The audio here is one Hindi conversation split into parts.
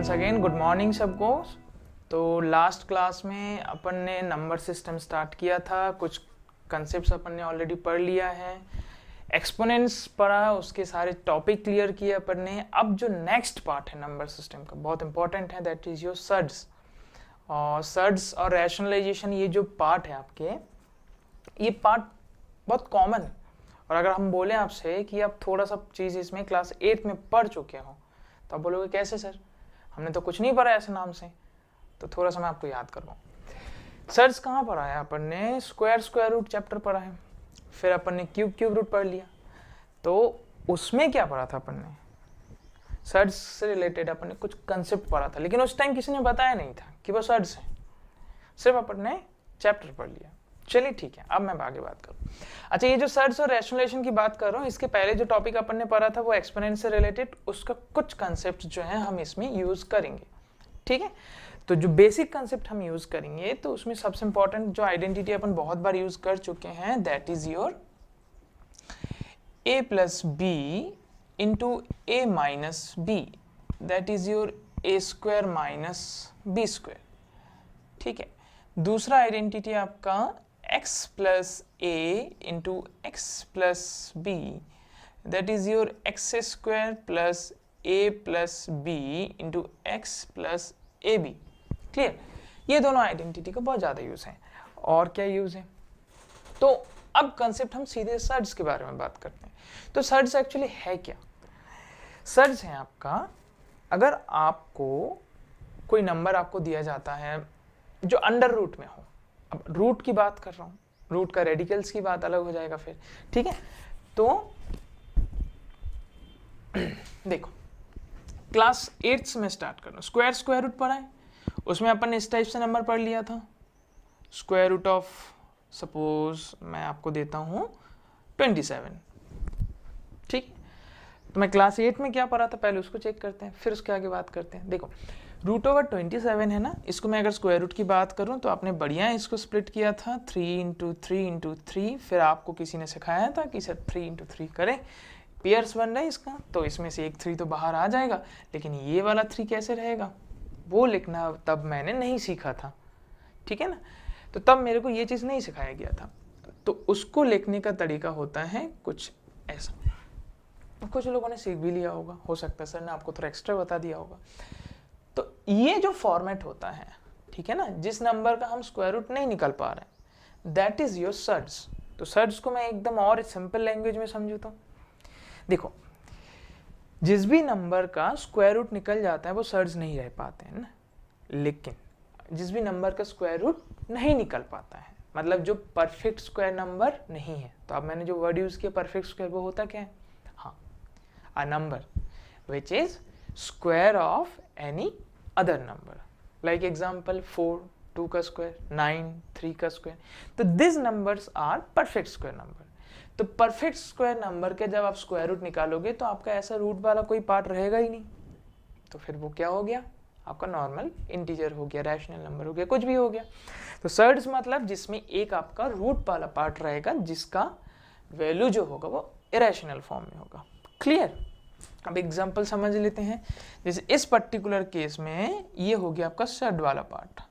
वंस अगेन गुड मॉर्निंग सबको। तो लास्ट क्लास में अपन ने नंबर सिस्टम स्टार्ट किया था, कुछ कंसेप्ट्स अपन ने ऑलरेडी पढ़ लिया है, एक्सपोनेंट्स पढ़ा, उसके सारे टॉपिक क्लियर किए अपन ने। अब जो नेक्स्ट पार्ट है नंबर सिस्टम का बहुत इंपॉर्टेंट है, दैट इज योर सर्ड्स। और सर्ड्स और रैशनलाइजेशन, ये जो पार्ट है आपके, ये पार्ट बहुत कॉमन है। और अगर हम बोलें आपसे कि आप थोड़ा सा चीज़ इसमें क्लास 8 में पढ़ चुके हो, तो आप बोलोगे कैसे सर, हमने तो कुछ नहीं पढ़ा ऐसे नाम से। तो थोड़ा सा मैं आपको याद करवाऊँ। सर्च कहाँ पढ़ा है अपन ने? स्क्वायर रूट चैप्टर पढ़ा है, फिर अपन ने क्यूब रूट पढ़ लिया। तो उसमें क्या पढ़ा था अपन ने? सर्च से रिलेटेड अपन ने कुछ कंसेप्ट पढ़ा था, लेकिन उस टाइम किसी ने बताया नहीं था कि वो सर्च है, सिर्फ अपन ने चैप्टर पढ़ लिया। चलिए ठीक है, अब मैं आगे बात करूँ। अच्छा, ये जो सर्च और रैशनलाइजेशन की बात कर रहा हूँ, इसके पहले जो टॉपिक अपन ने पढ़ा था वो एक्सपोनेंट से रिलेटेड, उसका कुछ कंसेप्ट जो है हम इसमें यूज करेंगे। ठीक है, तो जो बेसिक कंसेप्ट हम यूज करेंगे, तो उसमें सबसे इंपॉर्टेंट जो आइडेंटिटी अपन बहुत बार यूज कर चुके हैं, that is your a plus B into a minus b, that is your a square minus b square. ठीक है, दूसरा आइडेंटिटी आपका x plus a into x plus b, that is your x square plus A plus B into x plus a b. Clear? ये दोनों आइडेंटिटी का बहुत ज़्यादा यूज़ है। और क्या यूज़ है? तो अब कंसेप्ट हम सीधे सर्ड्स के बारे में बात करते हैं। तो सर्ड्स एक्चुअली है क्या? सर्ड्स है आपका, अगर आपको कोई नंबर आपको दिया जाता है जो अंडर रूट में हो, अब रूट की बात कर रहा हूँ, रूट का रेडिकल्स की बात अलग हो जाएगा फिर। ठीक है, तो देखो क्लास 8 में स्टार्ट करना, स्क्वायर रूट पढ़ा है, उसमें अपन ने इस टाइप से नंबर पढ़ लिया था, स्क्वायर रूट ऑफ सपोज मैं आपको देता हूँ 27। ठीक, तो मैं क्लास 8 में क्या पढ़ा था पहले उसको चेक करते हैं, फिर उसके आगे बात करते हैं। देखो रूट ओवर 27 है ना, इसको मैं अगर स्क्वायर रूट की बात करूं तो आपने बढ़िया इसको स्प्लिट किया था 3 इंटू 3, फिर आपको किसी ने सिखाया था कि सर 3 इंटू 3 करें, पेयर्स बन रहा है इसका, तो इसमें से एक 3 तो बाहर आ जाएगा, लेकिन ये वाला 3 कैसे रहेगा वो लिखना तब मैंने नहीं सीखा था। ठीक है ना, तो तब मेरे को ये चीज़ नहीं सिखाया गया था। तो उसको लिखने का तरीका होता है कुछ ऐसा, कुछ लोगों ने सीख भी लिया होगा, हो सकता है सर ने आपको थोड़ा एक्स्ट्रा बता दिया होगा। तो ये जो फॉर्मेट होता है, ठीक है ना, जिस नंबर का हम स्क्वायर रूट नहीं निकल पा रहे हैं, दैट इज योर सर्ड्स। तो सर्ड्स को मैं एकदम और सिंपल लैंग्वेज में समझूता हूँ। देखो जिस भी नंबर का स्क्वायर रूट निकल जाता है वो सर्ड्स नहीं रह पाते हैं ना, लेकिन जिस भी नंबर का स्क्वायर रूट नहीं निकल पाता है, मतलब जो परफेक्ट स्क्वायर नंबर नहीं है, तो अब मैंने जो वर्ड यूज किया परफेक्ट स्क्वायर, वो होता क्या है? हाँ, a number which is square of any other number, like example 4 2 का स्क्वायर, 9 3 का स्क्वायर। तो this numbers are perfect square number. तो परफेक्ट स्क्वायर नंबर के जब आप स्क्वायर रूट निकालोगे तो आपका ऐसा रूट वाला कोई पार्ट रहेगा ही नहीं, तो फिर वो क्या हो गया? आपका नॉर्मल इंटीजर हो गया, रैशनल नंबर हो गया, कुछ भी हो गया। तो सर्ड्स मतलब जिसमें एक आपका रूट वाला पार्ट रहेगा जिसका वैल्यू जो होगा वो इरेशनल फॉर्म में होगा। क्लियर? अब एग्जांपल समझ लेते हैं। जैसे इस पर्टिकुलर केस में ये हो गया आपका सर्ड वाला पार्ट।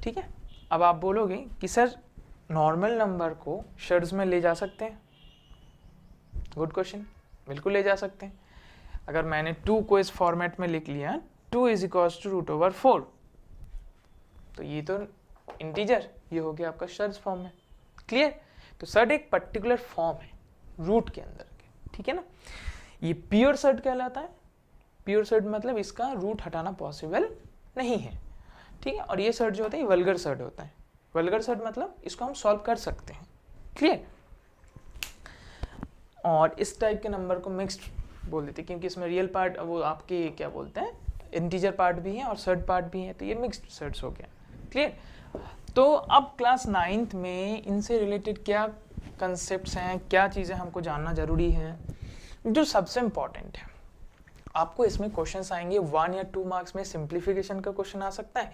ठीक है, अब आप बोलोगे कि सर नॉर्मल नंबर को सर्ड्स में ले जा सकते हैं? गुड क्वेश्चन, बिल्कुल ले जा सकते हैं। अगर मैंने 2 को इस फॉर्मेट में लिख लिया, 2 is equals to root over 4, तो ये तो इंटीजर, ये हो गया आपका सर्ड्स फॉर्म में। क्लियर? तो सर्ड एक पर्टिकुलर फॉर्म है रूट के अंदर के, ठीक है ना। ये प्योर सर्ड कहलाता है। प्योर सर्ड मतलब इसका रूट हटाना पॉसिबल नहीं है, ठीक है। और ये सर्ड जो होता है ये वल्गर सर्ड होता है। वल्गर सर्ड मतलब इसको हम सॉल्व कर सकते हैं। क्लियर? और इस टाइप के नंबर को मिक्स्ड बोल देते हैं, क्योंकि इसमें रियल पार्ट वो आपके क्या बोलते हैं, इंटीजर पार्ट भी है और सर्ड पार्ट भी है, तो ये मिक्स्ड सर्ड्स हो गया। क्लियर? तो अब क्लास 9th में इनसे रिलेटेड क्या कंसेप्ट्स हैं, क्या चीज़ें हमको जानना जरूरी है, जो सबसे इम्पॉर्टेंट है। आपको इसमें क्वेश्चंस आएंगे 1 या 2 मार्क्स में, सिंप्लीफिकेशन का क्वेश्चन आ सकता है,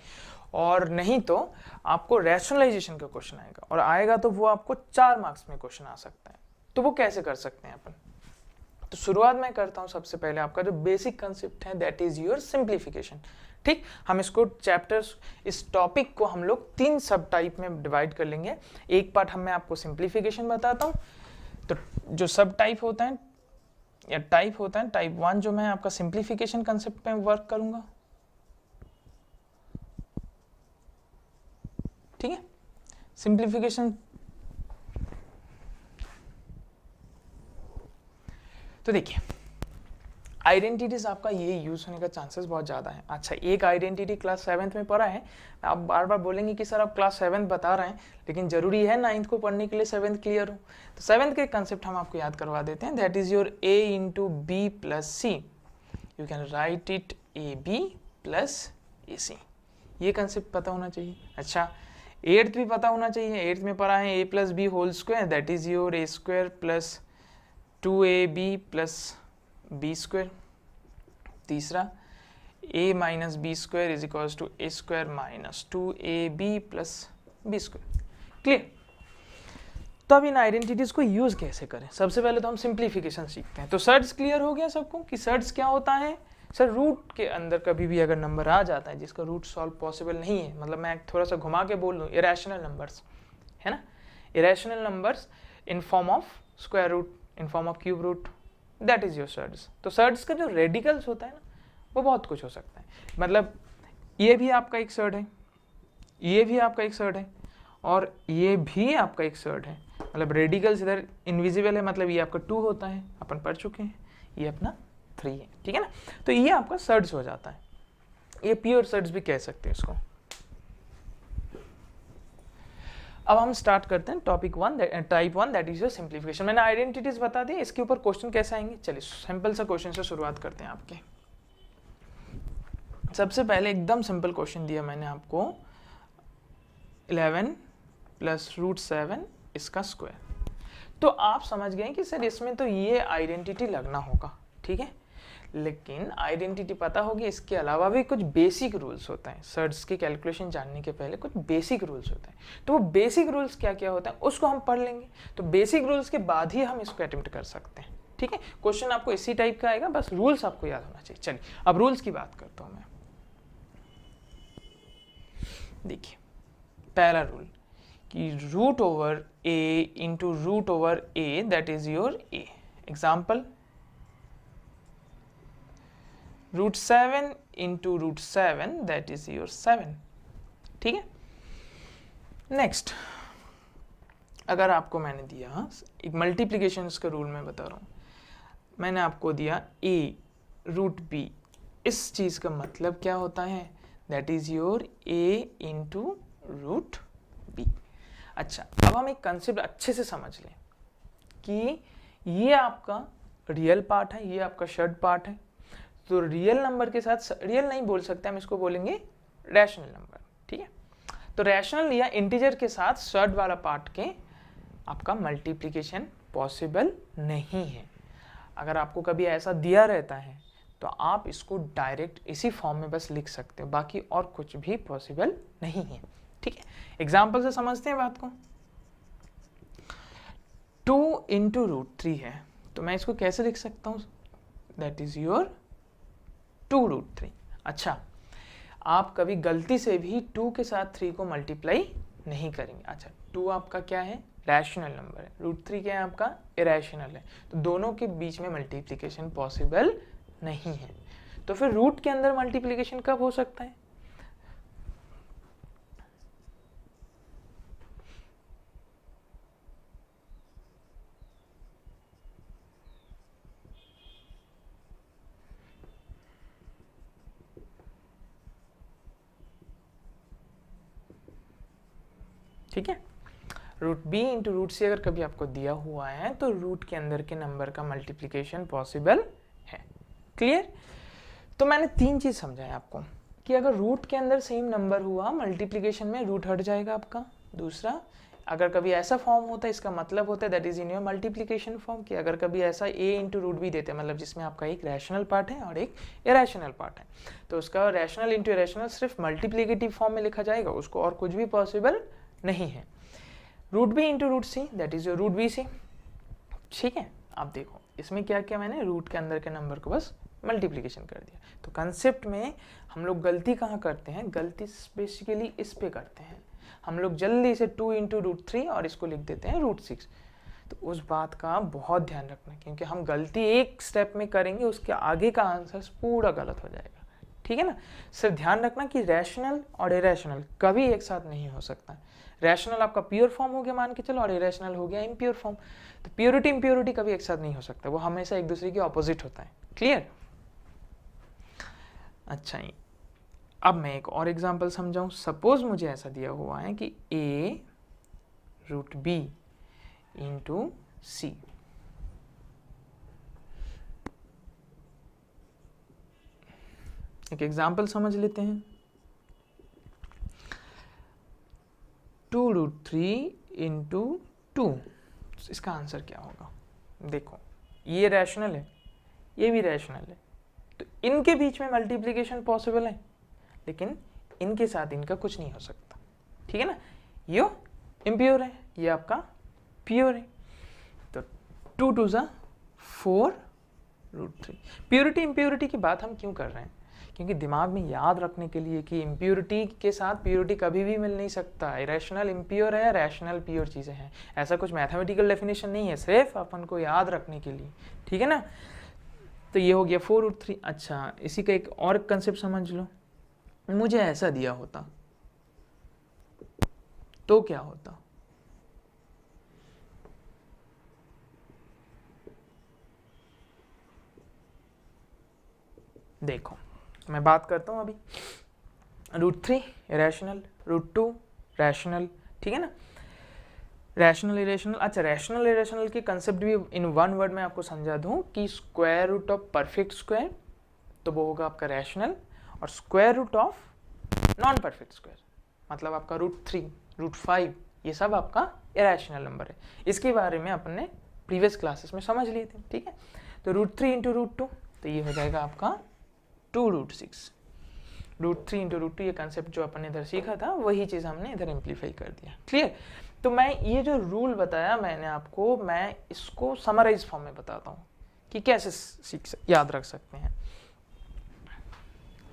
और नहीं तो आपको रैशनलाइजेशन का क्वेश्चन आएगा, और आएगा तो वो आपको 4 मार्क्स में क्वेश्चन आ सकता है। तो वो कैसे कर सकते हैं अपन? तो शुरुआत मैं करता हूँ सबसे पहले आपका जो बेसिक कंसेप्ट है दैट इज योर सिंप्लीफिकेशन। ठीक, हम इसको चैप्टर्स, इस टॉपिक को हम लोग 3 सब टाइप में डिवाइड कर लेंगे। एक पार्ट मैं आपको सिंप्लीफिकेशन बताता हूँ, तो जो सब टाइप होता है या टाइप होता है, टाइप 1 जो मैं आपका सिंप्लीफिकेशन कंसेप्ट पे वर्क करूंगा। ठीक है, सिंप्लीफिकेशन। तो देखिए आइडेंटिटीज आपका ये यूज होने का चांसेस बहुत ज़्यादा है। अच्छा, एक आइडेंटिटी क्लास 7th में पढ़ा है, आप बार बार बोलेंगे कि सर आप क्लास 7th बता रहे हैं, लेकिन जरूरी है 9th को पढ़ने के लिए 7th क्लियर हो। तो 7th के कंसेप्ट हम आपको याद करवा देते हैं, that is your a into B plus C, you can write it A B plus A C, ये कंसेप्ट पता होना चाहिए। अच्छा, 8th भी पता होना चाहिए, 8th में पढ़ा है a plus b whole square, that is your a square plus 2ab plus B square. तीसरा a minus b square is equals to a square minus 2ab plus B square. Clear? तो अब इन आइडेंटिटीज को यूज कैसे करें, सबसे पहले तो हम सिंप्लीफिकेशन सीखते हैं। तो सर्ट्स क्लियर हो गया सबको कि सर्ट्स क्या होता है। सर रूट के अंदर कभी भी अगर नंबर आ जाता है जिसका रूट सॉल्व पॉसिबल नहीं है, मतलब मैं थोड़ा सा घुमा के बोल दूं, इरेशनल नंबर्स है ना, irrational numbers in form of square root, in form of cube root, that is your surds. तो सर्ट्स का जो रेडिकल्स होता है ना, वो बहुत कुछ हो सकता है। मतलब ये भी आपका एक सर्ट है, ये भी आपका एक सर्ट है, और ये भी आपका एक सर्ट है। मतलब रेडिकल्स इधर इनविजिबल है, मतलब ये आपका 2 होता है, अपन पढ़ चुके हैं, ये अपना 3 है। ठीक है ना, तो ये आपका सर्ट्स हो जाता है, ये प्योर सर्ट्स भी कह सकते हैं इसको। अब हम स्टार्ट करते हैं topic 1, type 1, that is your simplification. मैंने आइडेंटिटीज बता दी, इसके ऊपर क्वेश्चन कैसे आएंगे, चलिए सिंपल सा क्वेश्चन से शुरुआत करते हैं आपके। सबसे पहले एकदम सिंपल क्वेश्चन दिया मैंने आपको, 11 प्लस रूट 7 इसका स्क्वायर। तो आप समझ गए कि सर इसमें तो ये आइडेंटिटी लगना होगा, ठीक है, लेकिन आइडेंटिटी पता होगी, इसके अलावा भी कुछ बेसिक रूल्स होता है। सर्ट्स की कैलकुलेशन जानने के पहले कुछ बेसिक रूल्स होते हैं, तो वो बेसिक रूल्स क्या क्या होता है उसको हम पढ़ लेंगे। तो बेसिक रूल्स के बाद ही हम इसको अटेम्प्ट कर सकते हैं। ठीक है, क्वेश्चन आपको इसी टाइप का आएगा, बस रूल्स आपको याद होना चाहिए। चलिए अब रूल्स की बात करता हूं मैं। देखिए पहला रूल कि root over a into root over a, that is your a. Example, root 7 into root 7, that is your 7। ठीक है, नेक्स्ट, अगर आपको मैंने दिया एक मल्टीप्लीकेशन का रूल मैं बता रहा हूं, मैंने आपको दिया a रूट b, इस चीज का मतलब क्या होता है, that is your a into root b। अच्छा, अब हम एक कंसेप्ट अच्छे से समझ लें कि ये आपका रियल पार्ट है, ये आपका शर्ट पार्ट है। तो रियल नंबर के साथ, रियल नहीं बोल सकते हम, इसको बोलेंगे रैशनल नंबर। ठीक है, तो रैशनल या इंटीजर के साथ शर्ट वाला पार्ट के आपका मल्टीप्लिकेशन पॉसिबल नहीं है। अगर आपको कभी ऐसा दिया रहता है तो आप इसको डायरेक्ट इसी फॉर्म में बस लिख सकते हो, बाकी और कुछ भी पॉसिबल नहीं है। ठीक है, एग्जाम्पल से समझते हैं बात को। 2 इंटू रूट 3 है, तो मैं इसको कैसे लिख सकता हूँ, दैट इज योर 2 रूट 3। अच्छा, आप कभी गलती से भी 2 के साथ 3 को मल्टीप्लाई नहीं करेंगे। अच्छा, 2 आपका क्या है, रैशनल नंबर है, रूट 3 क्या है आपका, इरेशनल है, तो दोनों के बीच में मल्टीप्लिकेशन पॉसिबल नहीं है। तो फिर रूट के अंदर मल्टीप्लिकेशन कब हो सकता है, ठीक है, रूट बी इंटू रूट सी अगर कभी आपको दिया हुआ है तो रूट के अंदर के नंबर का मल्टीप्लिकेशन पॉसिबल है। क्लियर? तो मैंने 3 चीज समझाया आपको कि अगर रूट के अंदर सेम नंबर हुआ, मल्टीप्लिकेशन में रूट हट जाएगा आपका। दूसरा, अगर कभी ऐसा फॉर्म होता है, इसका मतलब होता है that is in your multiplication form, कि अगर कभी ऐसा a इंटू रूट बी देते हैं, मतलब जिसमें आपका एक रैशनल पार्ट है और एक इरेशनल पार्ट है, तो उसका रैशनल इंटू इरेशनल सिर्फ मल्टीप्लिकेटिव फॉर्म में लिखा जाएगा, उसको और कुछ भी पॉसिबल नहीं है। Root b into root c, that is your root b c. ठीक है, आप देखो इसमें क्या किया मैंने, रूट के अंदर के नंबर को बस मल्टीप्लिकेशन कर दिया। तो कंसेप्ट में हम लोग गलती कहाँ करते हैं, गलती बेसिकली इस पे करते हैं, हम लोग जल्दी से 2 इंटू रूट 3 और इसको लिख देते हैं रूट 6। तो उस बात का बहुत ध्यान रखना, क्योंकि हम गलती एक स्टेप में करेंगे, उसके आगे का आंसर पूरा गलत हो जाएगा, ठीक है ना। सिर्फ ध्यान रखना कि रैशनल और इरेशनल कभी एक साथ नहीं हो सकता। रैशनल आपका प्योर फॉर्म हो गया मान के चलो, और इरेशनल हो गया इम्प्योर फॉर्म। तो प्योरिटी इम्प्योरिटी कभी एक साथ नहीं हो सकता, वो हमेशा एक दूसरे के ऑपोजिट होता है। क्लियर? अच्छा, अब मैं एक और एग्जांपल समझाऊं। सपोज मुझे ऐसा दिया हुआ है कि a रूट b इंटू सी। एक एग्जांपल समझ लेते हैं। 2 रूट 3 इंटू 2, इसका आंसर क्या होगा? देखो, ये रैशनल है, ये भी रैशनल है, तो इनके बीच में मल्टीप्लिकेशन पॉसिबल है, लेकिन इनके साथ इनका कुछ नहीं हो सकता, ठीक है ना। ये इम्प्योर है, ये आपका प्योर है। तो 2 2 ज़ा 4 रूट 3। प्योरिटी इम्प्योरिटी की बात हम क्यों कर रहे हैं? क्योंकि दिमाग में याद रखने के लिए कि इम्प्योरिटी के साथ प्योरिटी कभी भी मिल नहीं सकता। इरेशनल इम्प्योर है, रैशनल प्योर चीज़ें हैं, ऐसा कुछ मैथमेटिकल डेफिनेशन नहीं है, सिर्फ अपन को याद रखने के लिए, ठीक है ना। तो ये हो गया 4 रूट 3। अच्छा, इसी का एक और कंसेप्ट समझ लो। मुझे ऐसा दिया होता तो क्या होता? देखो, मैं बात करता हूं अभी। रूट 3 इरेशनल, रूट 2 रैशनल, ठीक है ना। Rational irrational. अच्छा, रैशनल इरेशनल के कंसेप्ट भी इन वन वर्ड में आपको समझा दूं कि square root of perfect square, तो वो होगा आपका रैशनल, और square root of non perfect square मतलब आपका रूट 3 रूट 5, ये सब आपका इरेशनल नंबर है। इसके बारे में अपन ने प्रीवियस क्लासेस में समझ लिए थे, ठीक है। तो रूट 3 इंटू रूट 2, तो ये हो जाएगा आपका 2 रूट 6। रूट 3 इंटू रूट 2, ये कंसेप्ट जो अपन ने इधर सीखा था वही चीज़ हमने इधर इम्प्लीफाई कर दिया। क्लियर? तो मैं ये जो रूल बताया मैंने आपको, मैं इसको समराइज फॉर्म में बताता हूँ कि कैसे याद रख सकते हैं।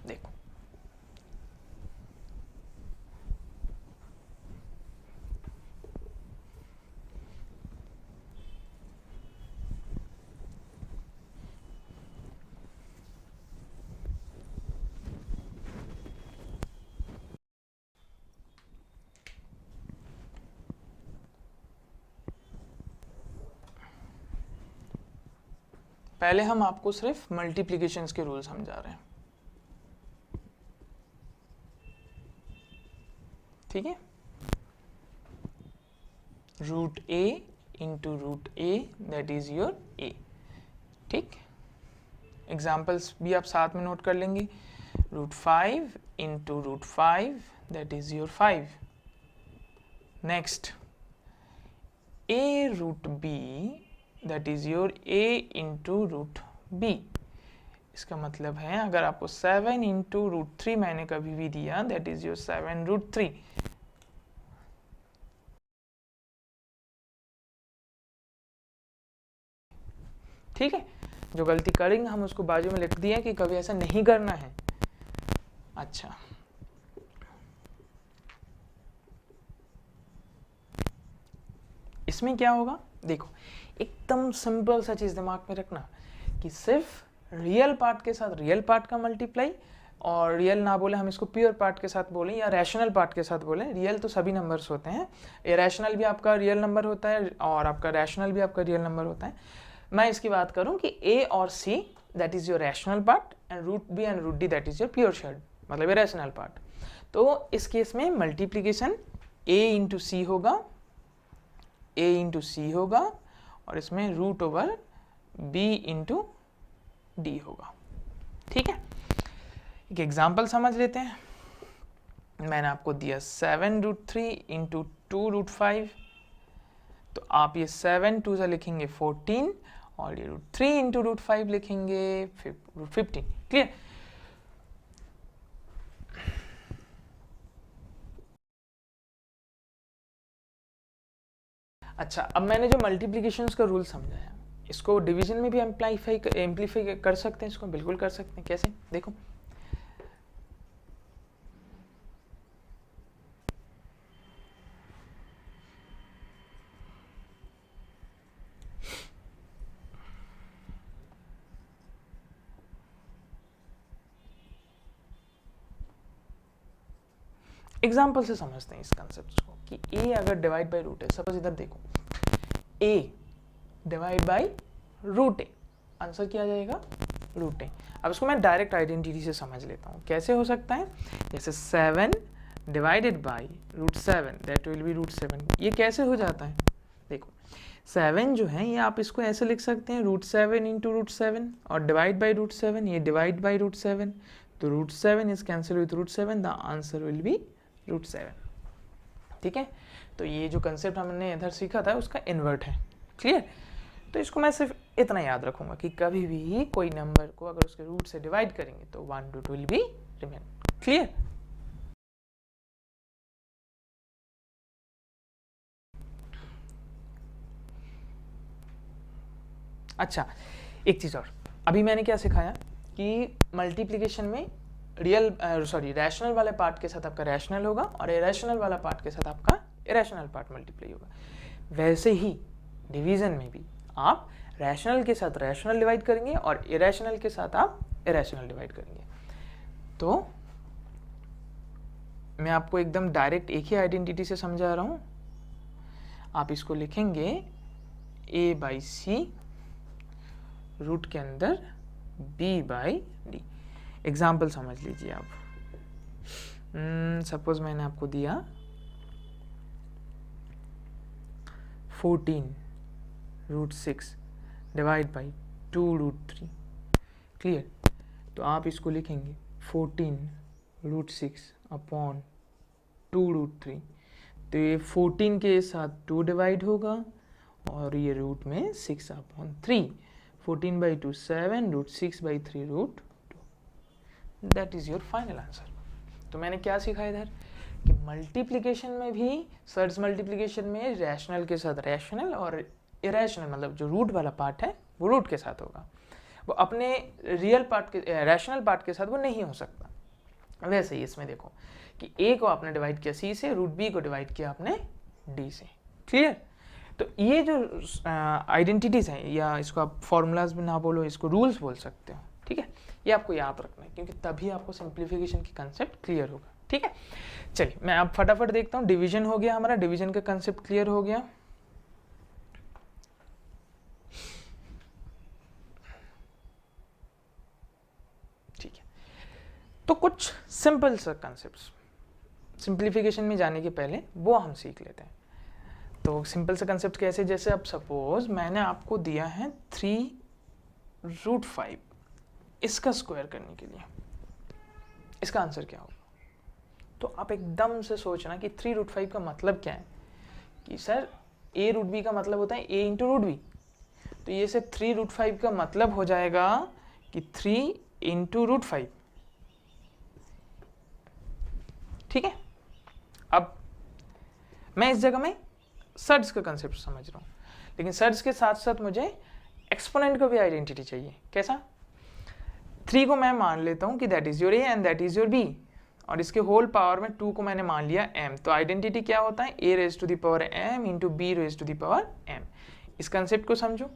देखो, पहले हम आपको सिर्फ मल्टीप्लिकेशंस के रूल समझा रहे हैं, ठीक है। Root a into root a, that is your a, ठीक। एग्जाम्पल्स भी आप साथ में नोट कर लेंगे। Root 5 into root 5, that is your 5। Next, a root b, that is your a into root b। इसका मतलब है अगर आपको 7 इंटू रूट 3 मैंने कभी भी दिया, दैट इज योर 7 रूट 3। ठीक है, जो गलती करेंगे हम उसको बाजू में लिख दिया कि कभी ऐसा नहीं करना है। अच्छा, इसमें क्या होगा? देखो, एकदम सिंपल सा चीज दिमाग में रखना कि सिर्फ रियल पार्ट के साथ रियल पार्ट का मल्टीप्लाई, और रियल ना बोले हम इसको प्योर पार्ट के साथ बोलें या रैशनल पार्ट के साथ बोलें। रियल तो सभी नंबर्स होते हैं, इरेशनल भी आपका रियल नंबर होता है और आपका रैशनल भी आपका रियल नंबर होता है। मैं इसकी बात करूं कि a और c that is your rational part, and root b and root d that is your pure surd मतलब इरेशनल पार्ट। तो इस केस में मल्टीप्लीकेशन a इंटू सी होगा, a इंटू सी होगा, और इसमें root over b into D होगा। ठीक है, एक एग्जाम्पल समझ लेते हैं। मैंने आपको दिया 7 रूट 3 इंटू 2 रूट 5, तो आप ये 7 2 से लिखेंगे 14, और ये रूट 3 इंटू रूट 5 लिखेंगे रूट 15। क्लियर? अच्छा, अब मैंने जो मल्टीप्लिकेशंस का रूल समझाया, इसको डिवीजन में भी एम्पलीफाई कर सकते हैं, इसको बिल्कुल कर सकते हैं। कैसे, देखो एग्जाम्पल से समझते हैं इस कंसेप्ट को कि a अगर डिवाइड बाई रूट है, सपोज इधर देखो a divide by root a, answer क्या आ जाएगा, रूट ए। अब इसको मैं डायरेक्ट आइडेंटिटी से समझ लेता हूँ, कैसे हो सकता है, जैसे 7 divided by root 7 that will be root 7। ये कैसे हो जाता है, देखो 7 जो है ये आप इसको ऐसे लिख सकते हैं रूट 7 इंटू रूट 7 और डिवाइड बाई रूट 7, ये डिवाइड बाई रूट 7, तो रूट 7 is cancel with root 7, the answer will be root 7। ठीक है, तो ये जो कंसेप्ट हमने इधर सीखा था उसका इन्वर्ट है, क्लियर। तो इसको मैं सिर्फ इतना याद रखूंगा कि कभी भी कोई नंबर को अगर उसके रूट से डिवाइड करेंगे तो 1 root will be remain, clear. अच्छा, एक चीज और, अभी मैंने क्या सिखाया कि मल्टीप्लिकेशन में रैशनल वाले पार्ट के साथ आपका रैशनल होगा और इरेशनल वाला पार्ट के साथ आपका इरेशनल पार्ट मल्टीप्लाई होगा। वैसे ही डिवीजन में भी आप रैशनल के साथ रैशनल डिवाइड करेंगे और इरेशनल के साथ आप इरेशनल डिवाइड करेंगे। तो मैं आपको एकदम डायरेक्ट एक ही आइडेंटिटी से समझा रहा हूं, आप इसको लिखेंगे a बाई सी रूट के अंदर b बाई डी। एग्जाम्पल समझ लीजिए आप, सपोज मैंने आपको दिया 14 root 6 divide by 2 root 3, clear. तो आप इसको लिखेंगे 14 रूट 6 अपॉन 2 रूट 3, तो ये 14 के साथ 2 डिवाइड होगा और ये रूट में 6 upon 3, 14 by 2 7 root 6 by 3 root 2, that is your final answer. तो मैंने क्या सीखा इधर कि मल्टीप्लिकेशन में भी सर्च मल्टीप्लिकेशन में रैशनल के साथ रैशनल और इरेशनल मतलब जो रूट वाला पार्ट है वो रूट के साथ होगा, वो अपने रियल पार्ट के रैशनल पार्ट के साथ वो नहीं हो सकता। वैसे ही इसमें देखो कि a को आपने डिवाइड किया c से, रूट b को डिवाइड किया आपने d से, क्लियर। तो ये जो आइडेंटिटीज हैं या इसको आप फॉर्मूलाज भी ना बोलो, इसको रूल्स बोल सकते हो, ठीक है। ये आपको याद रखना है क्योंकि तभी आपको सिंप्लीफिकेशन की कंसेप्ट क्लियर होगा, ठीक है। चलिए मैं अब फटाफट देखता हूँ, डिवीजन हो गया हमारा, डिवीजन का कंसेप्ट क्लियर हो गया। ठीक है, तो कुछ सिंपल सा कंसेप्ट्स सिंप्लीफिकेशन में जाने के पहले वो हम सीख लेते हैं। तो सिंपल सा कंसेप्ट कैसे, जैसे अब सपोज मैंने आपको दिया है 3 रूट 5, इसका स्क्वायर करने के लिए इसका आंसर क्या होगा। तो आप एकदम से सोचना कि 3 रूट 5 का मतलब क्या है, कि सर a रूट b का मतलब होता है a इंटू रूट b, तो ये से 3 रूट 5 का मतलब हो जाएगा कि 3 इंटू रूट 5, ठीक है। अब मैं इस जगह में सर्च का कंसेप्ट समझ रहा हूं, लेकिन सर्च के साथ साथ मुझे एक्सपोनेंट का भी आइडेंटिटी चाहिए। कैसा, 3 को मैं मान लेता हूं कि that is your a and that is your b, और इसके होल पावर में 2 को मैंने मान लिया m, तो आइडेंटिटी क्या होता है, a raise to the power m into b raise to the power m। इस कंसेप्ट को समझो,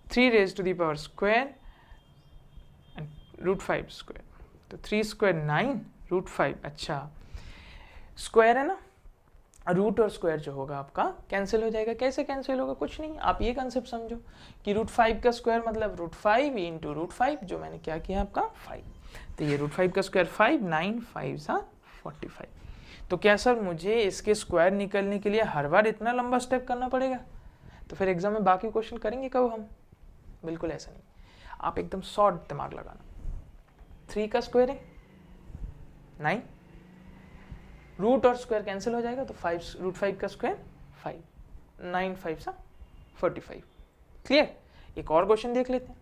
3 raise to the power square and root 5 square, तो 3 स्क्वायर 9 रूट 5, अच्छा स्क्वायर है ना, रूट और स्क्वायर जो होगा आपका कैंसिल हो जाएगा। कैसे कैंसिल होगा, कुछ नहीं, आप ये कंसेप्ट समझो कि रूट 5 का स्क्वायर मतलब रूट 5 इंटू रूट 5, जो मैंने क्या किया आपका 5, तो ये रूट 5 का स्क्वायर 5, 9 5 सा 45। तो क्या सर मुझे इसके स्क्वायर निकलने के लिए हर बार इतना लंबा स्टेप करना पड़ेगा, तो फिर एग्जाम में बाकी क्वेश्चन करेंगे कब हम, बिल्कुल ऐसा नहीं, आप एकदम शॉर्ट दिमाग लगाना। 3 का स्क्वायर है 9, रूट और स्क्वायर कैंसिल हो जाएगा, तो 5 रूट 5 का स्क्वायर 5, 9 5 सा 45, क्लियर। एक और क्वेश्चन देख लेते हैं।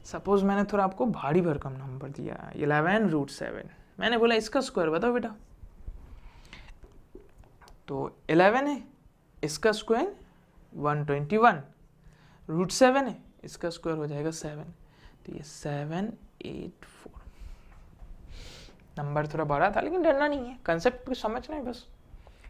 सपोज मैंने थोड़ा आपको भारी भरकम नंबर दिया 11 रूट 7, मैंने बोला इसका स्क्वायर बताओ बेटा, तो 11 है इसका स्क्वायर 121, रूट 7 है इसका स्क्वायर हो जाएगा 7, तो ये 784। नंबर थोड़ा बड़ा था लेकिन डरना नहीं है, कंसेप्ट कुछ समझना है बस।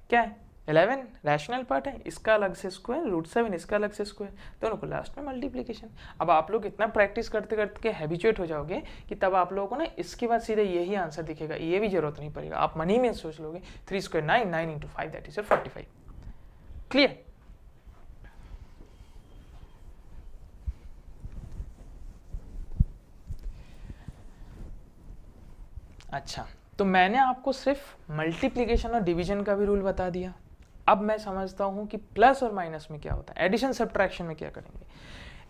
क्या है 11 रैशनल पार्ट है, इसका अलग से स्क्वायर, √7 इसका अलग से स्क्वायर, दोनों को लास्ट में मल्टीप्लिकेशन। अब आप लोग इतना प्रैक्टिस करते करते हैबिचुएट हो जाओगे कि तब आप लोगों को ना इसके बाद सीधे यही आंसर दिखेगा, ये भी जरूरत नहीं पड़ेगा, आप मन ही में सोच लोगे 3 स्क्वायर 9, 9 × 5 दैट इज 45। क्लियर? अच्छा, तो मैंने आपको सिर्फ मल्टीप्लिकेशन और डिवीजन का भी रूल बता दिया। अब मैं समझता हूं कि प्लस और माइनस में क्या होता है, एडिशन सब्ट्रैक्शन में क्या करेंगे।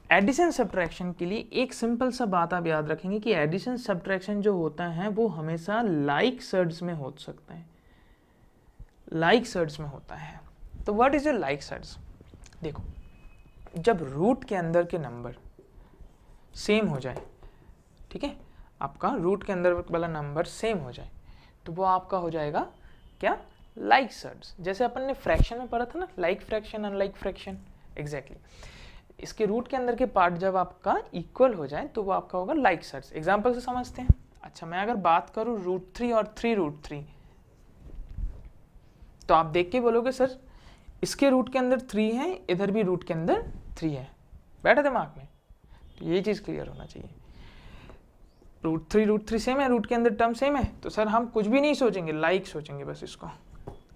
एडिशन सब्ट्रैक्शन के लिए एक सिंपल सा बात आप याद रखेंगे कि एडिशन सब्ट्रैक्शन जो होता है वो हमेशा लाइक सर्ड्स में हो सकता है, लाइक सर्ड्स में होता है। तो what is your like surds? देखो, जब रूट के अंदर के नंबर सेम हो जाए, ठीक है, आपका रूट के अंदर वाला नंबर सेम हो जाए तो वो आपका हो जाएगा क्या, लाइक सर्ड्स। जैसे अपन ने फ्रैक्शन में पढ़ा था ना, like fraction unlike fraction, exactly. इसके रूट के अंदर के पार्ट जब आपका इक्वल हो जाए तो वो आपका होगा लाइक सर्ड्स। एग्जांपल से समझते हैं। अच्छा, मैं अगर बात करूं √3 और 3√3, तो आप देख के बोलोगे सर इसके रूट के अंदर 3 है, इधर भी रूट के अंदर 3 है, बैठा दिमाग में? तो ये चीज क्लियर होना चाहिए। √3 सेम है, रूट के अंदर टर्म सेम है, तो सर हम कुछ भी नहीं सोचेंगे, लाइक सोचेंगे बस। इसको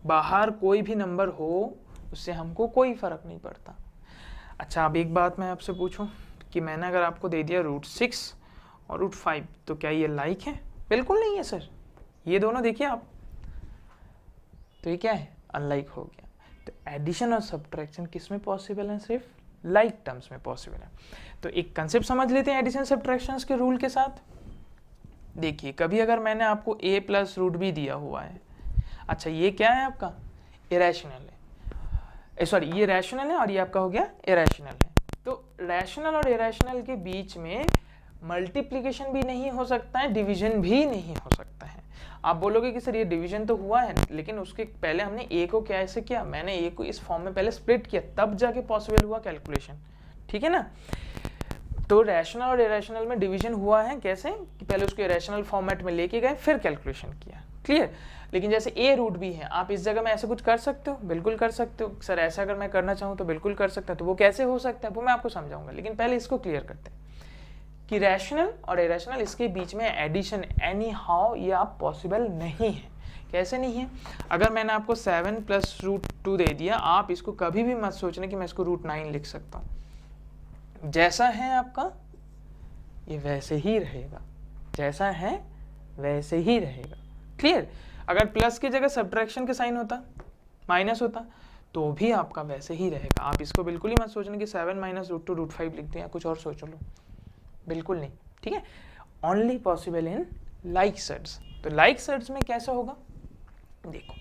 बाहर कोई भी नंबर हो उससे हमको कोई फर्क नहीं पड़ता। अच्छा, अब एक बात मैं आपसे पूछूं कि मैंने अगर आपको दे दिया √6 और √5, तो क्या ये लाइक है? बिल्कुल नहीं है सर। ये दोनों देखिए आप, तो ये क्या है, अनलाइक हो गया। तो एडिशन और सब्ट्रैक्शन किस में पॉसिबल है? सिर्फ लाइक टर्म्स में पॉसिबल है। तो एक कंसेप्ट समझ लेते हैं एडिशन सब्ट्रैक्शंस के रूल के साथ। देखिए, कभी अगर मैंने आपको a + √b दिया हुआ है, अच्छा ये क्या है आपका, इरेशनल है, सॉरी ये रैशनल है और ये आपका हो गया इरेशनल है। तो रैशनल और इरेशनल के बीच में मल्टीप्लिकेशन भी नहीं हो सकता है, डिवीजन भी नहीं हो सकता है। आप बोलोगे कि सर ये डिवीजन तो हुआ है, लेकिन उसके पहले हमने a को क्या ऐसे किया, मैंने a को इस फॉर्म में पहले स्प्लिट किया, तब जाके पॉसिबल हुआ कैलकुलेशन, ठीक है ना। तो रैशनल और इरेशनल में डिवीजन हुआ है कैसे, कि पहले उसको इरेशनल फॉर्मेट में लेके गए फिर कैलकुलेशन किया, क्लियर। लेकिन जैसे a√b है, आप इस जगह में ऐसे कुछ कर सकते हो, बिल्कुल कर सकते हो। सर ऐसा अगर मैं करना चाहूँ तो बिल्कुल कर सकता है, तो वो कैसे हो सकता है वो मैं आपको समझाऊंगा, लेकिन पहले इसको क्लियर करते हैं कि रैशनल और इरेशनल इसके बीच में एडिशन एनी हाउ ये आप पॉसिबल नहीं है। कैसे नहीं है? अगर मैंने आपको 7 + √2 दे दिया, आप इसको कभी भी मत सोचने कि मैं इसको √9 लिख सकता हूँ। जैसा है आपका ये वैसे ही रहेगा, जैसा है वैसे ही रहेगा, क्लियर। अगर प्लस की जगह सब्ट्रैक्शन के साइन होता, माइनस होता, तो भी आपका वैसे ही रहेगा। आप इसको बिल्कुल ही मत सोचने कि 7 - √2 √5 लिख दें या कुछ और सोच लो, बिल्कुल नहीं, ठीक है। Only possible in like surds. तो लाइक सर्ड्स में कैसा होगा, देखो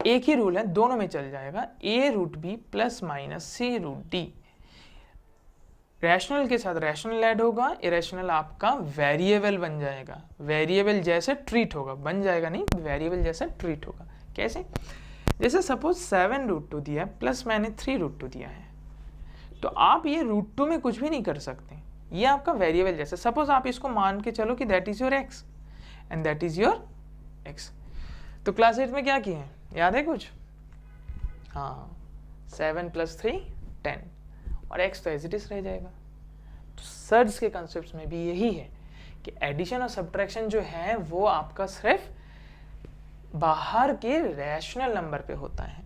एक ही रूल है, दोनों में चल जाएगा, a√b ± c√d। रैशनल के साथ रैशनल ऐड होगा, इरेशनल आपका वेरिएबल बन जाएगा, वेरिएबल जैसे ट्रीट होगा, बन जाएगा नहीं, वेरिएबल जैसे ट्रीट होगा। कैसे? जैसे सपोज 7√2 दिया है प्लस मैंने 3√2 दिया है, तो आप ये √2 में कुछ भी नहीं कर सकते, ये आपका वेरिएबल जैसे। सपोज आप इसको मान के चलो कि that is your x and that is your x। तो क्लास 8 में क्या किए हैं, याद है कुछ? हाँ, 7 + 3 10 और x तो एज इट इज रह जाएगा। तो सर्ड्स के कॉन्सेप्ट्स में भी यही है कि एडिशन और सब्ट्रैक्शन जो है वो आपका सिर्फ बाहर के रैशनल नंबर पे होता है,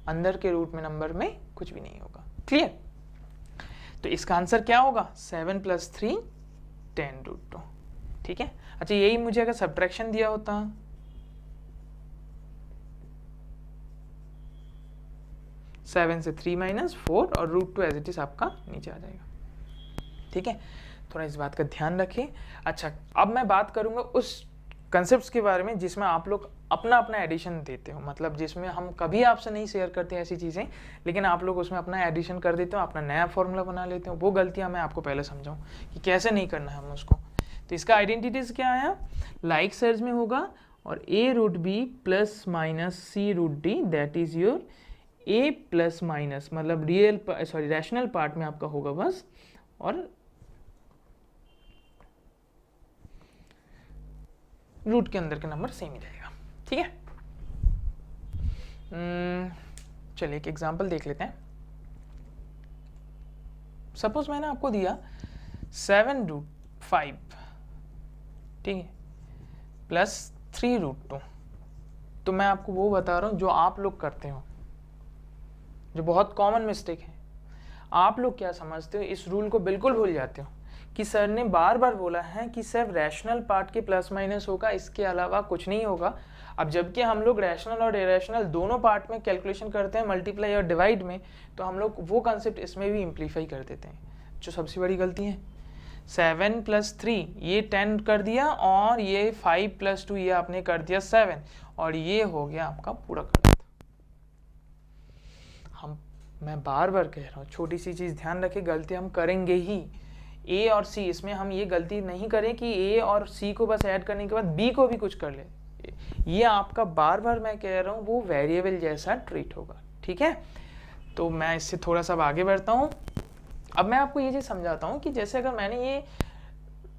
अंदर के रूट में नंबर में कुछ भी नहीं होगा, क्लियर। तो इसका आंसर क्या होगा, 7 + 3 10√2, ठीक है। अच्छा, यही मुझे अगर सब्ट्रैक्शन दिया होता, सेवन से 3 - 4 और √2 एज इट इज आपका नीचे आ जाएगा, ठीक है। थोड़ा इस बात का ध्यान रखिए। अच्छा, अब मैं बात करूंगा उस कंसेप्ट्स के बारे में जिसमें आप लोग अपना अपना एडिशन देते हो, मतलब जिसमें हम कभी आपसे नहीं शेयर करते ऐसी चीज़ें, लेकिन आप लोग उसमें अपना एडिशन कर देते हो, अपना नया फॉर्मूला बना लेते हो। वो गलतियाँ मैं आपको पहले समझाऊँ कि कैसे नहीं करना है हम उसको। तो इसका आइडेंटिटीज क्या आया, लाइक सर्ज में होगा और a√b ± c√d that is your a ± मतलब रैशनल पार्ट में आपका होगा बस और रूट के अंदर का नंबर सेम ही रहेगा। ठीक है, चलिए एक एग्जांपल देख लेते हैं। सपोज मैंने आपको दिया 7√5, ठीक है, प्लस 3√2। तो मैं आपको वो बता रहा हूँ जो आप लोग करते हो, जो बहुत कॉमन मिस्टेक है। आप लोग क्या समझते हो, इस रूल को बिल्कुल भूल जाते हो कि सर ने बार बार बोला है कि सिर्फ रैशनल पार्ट के प्लस माइनस होगा, इसके अलावा कुछ नहीं होगा। अब जबकि हम लोग रैशनल और इरेशनल दोनों पार्ट में कैलकुलेशन करते हैं, मल्टीप्लाई और डिवाइड में, तो हम लोग वो कंसेप्ट इसमें भी इम्प्लीफाई कर देते हैं, जो सबसे बड़ी गलती है। 7 + 3 ये 10 कर दिया, और ये 5 + 2 ये आपने कर दिया 7, और ये हो गया आपका पूरा गलत। मैं बार बार कह रहा हूँ, छोटी सी चीज़ ध्यान रखें, गलती हम करेंगे ही। ए और सी, इसमें हम ये गलती नहीं करें कि ए और सी को बस ऐड करने के बाद बी को भी कुछ कर ले। ये आपका बार बार मैं कह रहा हूँ वो वेरिएबल जैसा ट्रीट होगा। ठीक है, तो मैं इससे थोड़ा सा आगे बढ़ता हूँ। अब मैं आपको ये चीज़ समझाता हूँ कि जैसे अगर मैंने ये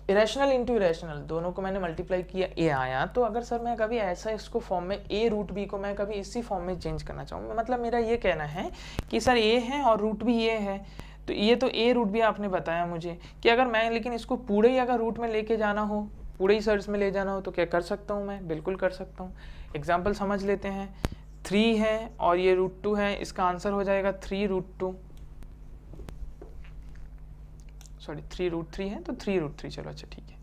इरेशनल इंटू इरेशनल दोनों को मैंने मल्टीप्लाई किया, ए आया, तो अगर सर मैं कभी ऐसा इसको फॉर्म में a√b को मैं कभी इसी फॉर्म में चेंज करना चाहूँ, मतलब मेरा ये कहना है कि सर a है और रूट भी ये है, तो ये तो a√b आपने बताया मुझे कि अगर मैं लेकिन इसको पूरे ही अगर रूट में लेके जाना हो, पूरे ही सर्च में ले जाना हो, तो क्या कर सकता हूँ मैं? बिल्कुल कर सकता हूँ। एग्जाम्पल समझ लेते हैं। 3 है और ये √2 है, इसका आंसर हो जाएगा 3√2, सॉरी 3√3 है तो 3√3, चलो अच्छा ठीक है।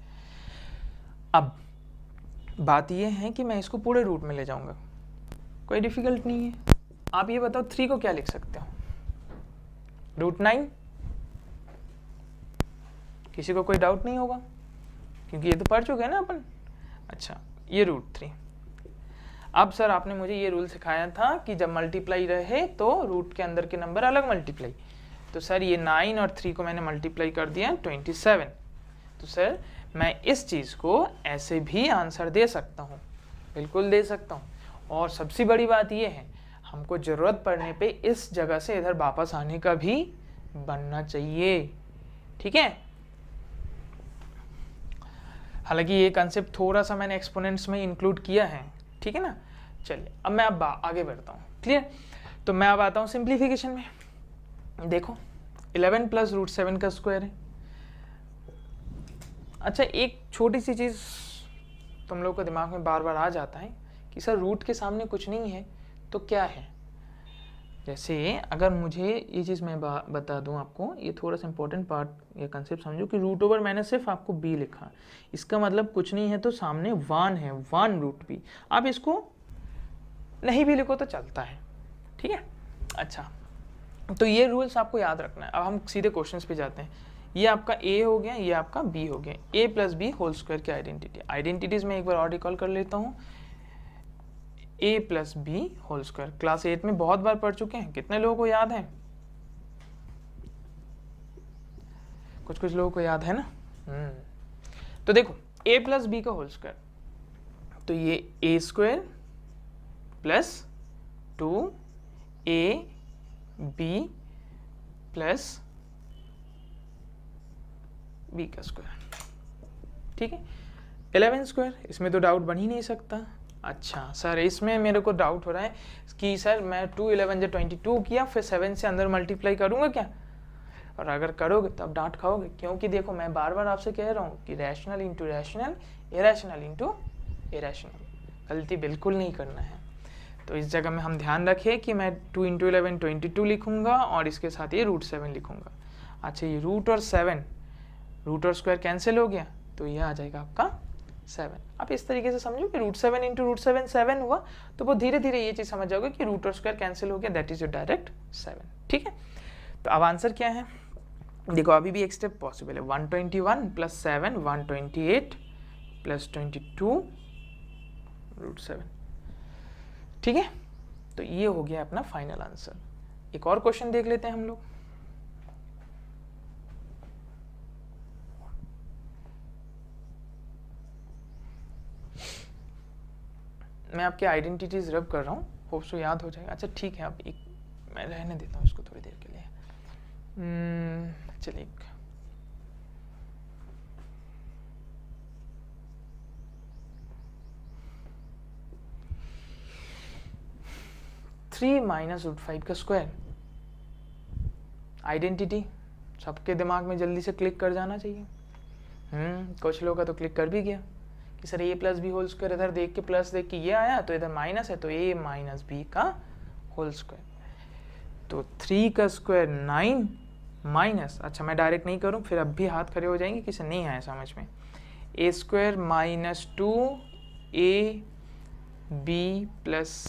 अब बात ये है कि मैं इसको पूरे रूट में ले जाऊंगा, कोई डिफिकल्ट नहीं है। आप ये बताओ 3 को क्या लिख सकते हो? √9? किसी को कोई डाउट नहीं होगा, क्योंकि ये तो पढ़ चुके हैं ना अपन। अच्छा, ये √3। अब सर आपने मुझे ये रूल सिखाया था कि जब मल्टीप्लाई रहे तो रूट के अंदर के नंबर अलग मल्टीप्लाई। तो सर ये 9 और 3 को मैंने मल्टीप्लाई कर दिया 27। तो सर मैं इस चीज़ को ऐसे भी आंसर दे सकता हूँ, बिल्कुल दे सकता हूँ। और सबसे बड़ी बात ये है, हमको ज़रूरत पड़ने पे इस जगह से इधर वापस आने का भी बनना चाहिए। ठीक है, हालांकि ये कंसेप्ट थोड़ा सा मैंने एक्सपोनेंट्स में इंक्लूड किया है, ठीक है ना। चलिए अब मैं अब आगे बढ़ता हूँ। क्लियर? तो मैं अब आता हूँ सिंप्लीफिकेशन में। देखो 11 + √7 का स्क्वायर है। अच्छा, एक छोटी सी चीज़ तुम लोग को दिमाग में बार बार आ जाता है कि सर रूट के सामने कुछ नहीं है तो क्या है। जैसे अगर मुझे ये चीज़ मैं बता दूं आपको, ये थोड़ा सा इंपॉर्टेंट पार्ट या कंसेप्ट समझो कि √, मैंने सिर्फ आपको b लिखा, इसका मतलब कुछ नहीं है तो सामने 1 है, 1√b। आप इसको नहीं भी लिखो तो चलता है, ठीक है। अच्छा, तो ये रूल्स आपको याद रखना है। अब हम सीधे क्वेश्चंस पे जाते हैं। ये आपका a हो गया, ये आपका b हो गया। a + b होल स्क्वायर की आइडेंटिटीज में एक बार और रिकॉल कर लेता हूँ। a + b whole square class 8 में बहुत बार पढ़ चुके हैं, कितने लोगों को याद है? कुछ कुछ लोगों को याद है ना। तो देखो a + b का होल स्क्वायर, तो ये a² + 2ab + b का स्क्वायर, ठीक है। 11², इसमें तो डाउट बन ही नहीं सकता। अच्छा सर, इसमें मेरे को डाउट हो रहा है कि सर मैं 2 11 जो 22 किया, फिर 7 से अंदर मल्टीप्लाई करूंगा क्या? और अगर करोगे तब डांट खाओगे, क्योंकि देखो मैं बार बार आपसे कह रहा हूँ कि rational into rational, irrational into irrational, गलती बिल्कुल नहीं करना है। तो इस जगह में हम ध्यान रखें कि मैं 2 × 11 22 लिखूंगा और इसके साथ ये √7 लिखूंगा। अच्छा, ये रूट और 7, रूट और स्क्वायर कैंसिल हो गया, तो ये आ जाएगा आपका 7। आप इस तरीके से समझो कि √7 × √7 7 हुआ, तो वो धीरे धीरे ये चीज़ समझ जाओगे कि रूट और स्क्वायर कैंसिल हो गया, दैट इज योर डायरेक्ट 7। ठीक है, तो अब आंसर क्या है? देखो अभी भी एक स्टेप पॉसिबल है। 121 + 7 128 + 22 √7, ठीक है। तो ये हो गया अपना फाइनल आंसर। एक और क्वेश्चन देख लेते हैं हम लोग। मैं आपके आइडेंटिटीज रब कर रहा हूँ, होप सो याद हो जाएगा। अच्छा ठीक है, अब एक मैं रहने देता हूँ इसको थोड़ी देर के लिए। चलिए 3 माइनस रूट 5 का स्क्वायर। आइडेंटिटी सबके दिमाग में जल्दी से क्लिक कर जाना चाहिए। कुछ लोगों का तो क्लिक कर भी गया कि सर ए प्लस बी होल स्क्वायर, इधर देख के प्लस देख के ये आया तो इधर माइनस है तो ए माइनस बी का होल स्क्वायर। तो 3 का स्क्वायर 9 माइनस, अच्छा मैं डायरेक्ट नहीं करूँ फिर अब भी हाथ खड़े हो जाएंगे, किसे नहीं आया समझ में, A square minus 2 A B plus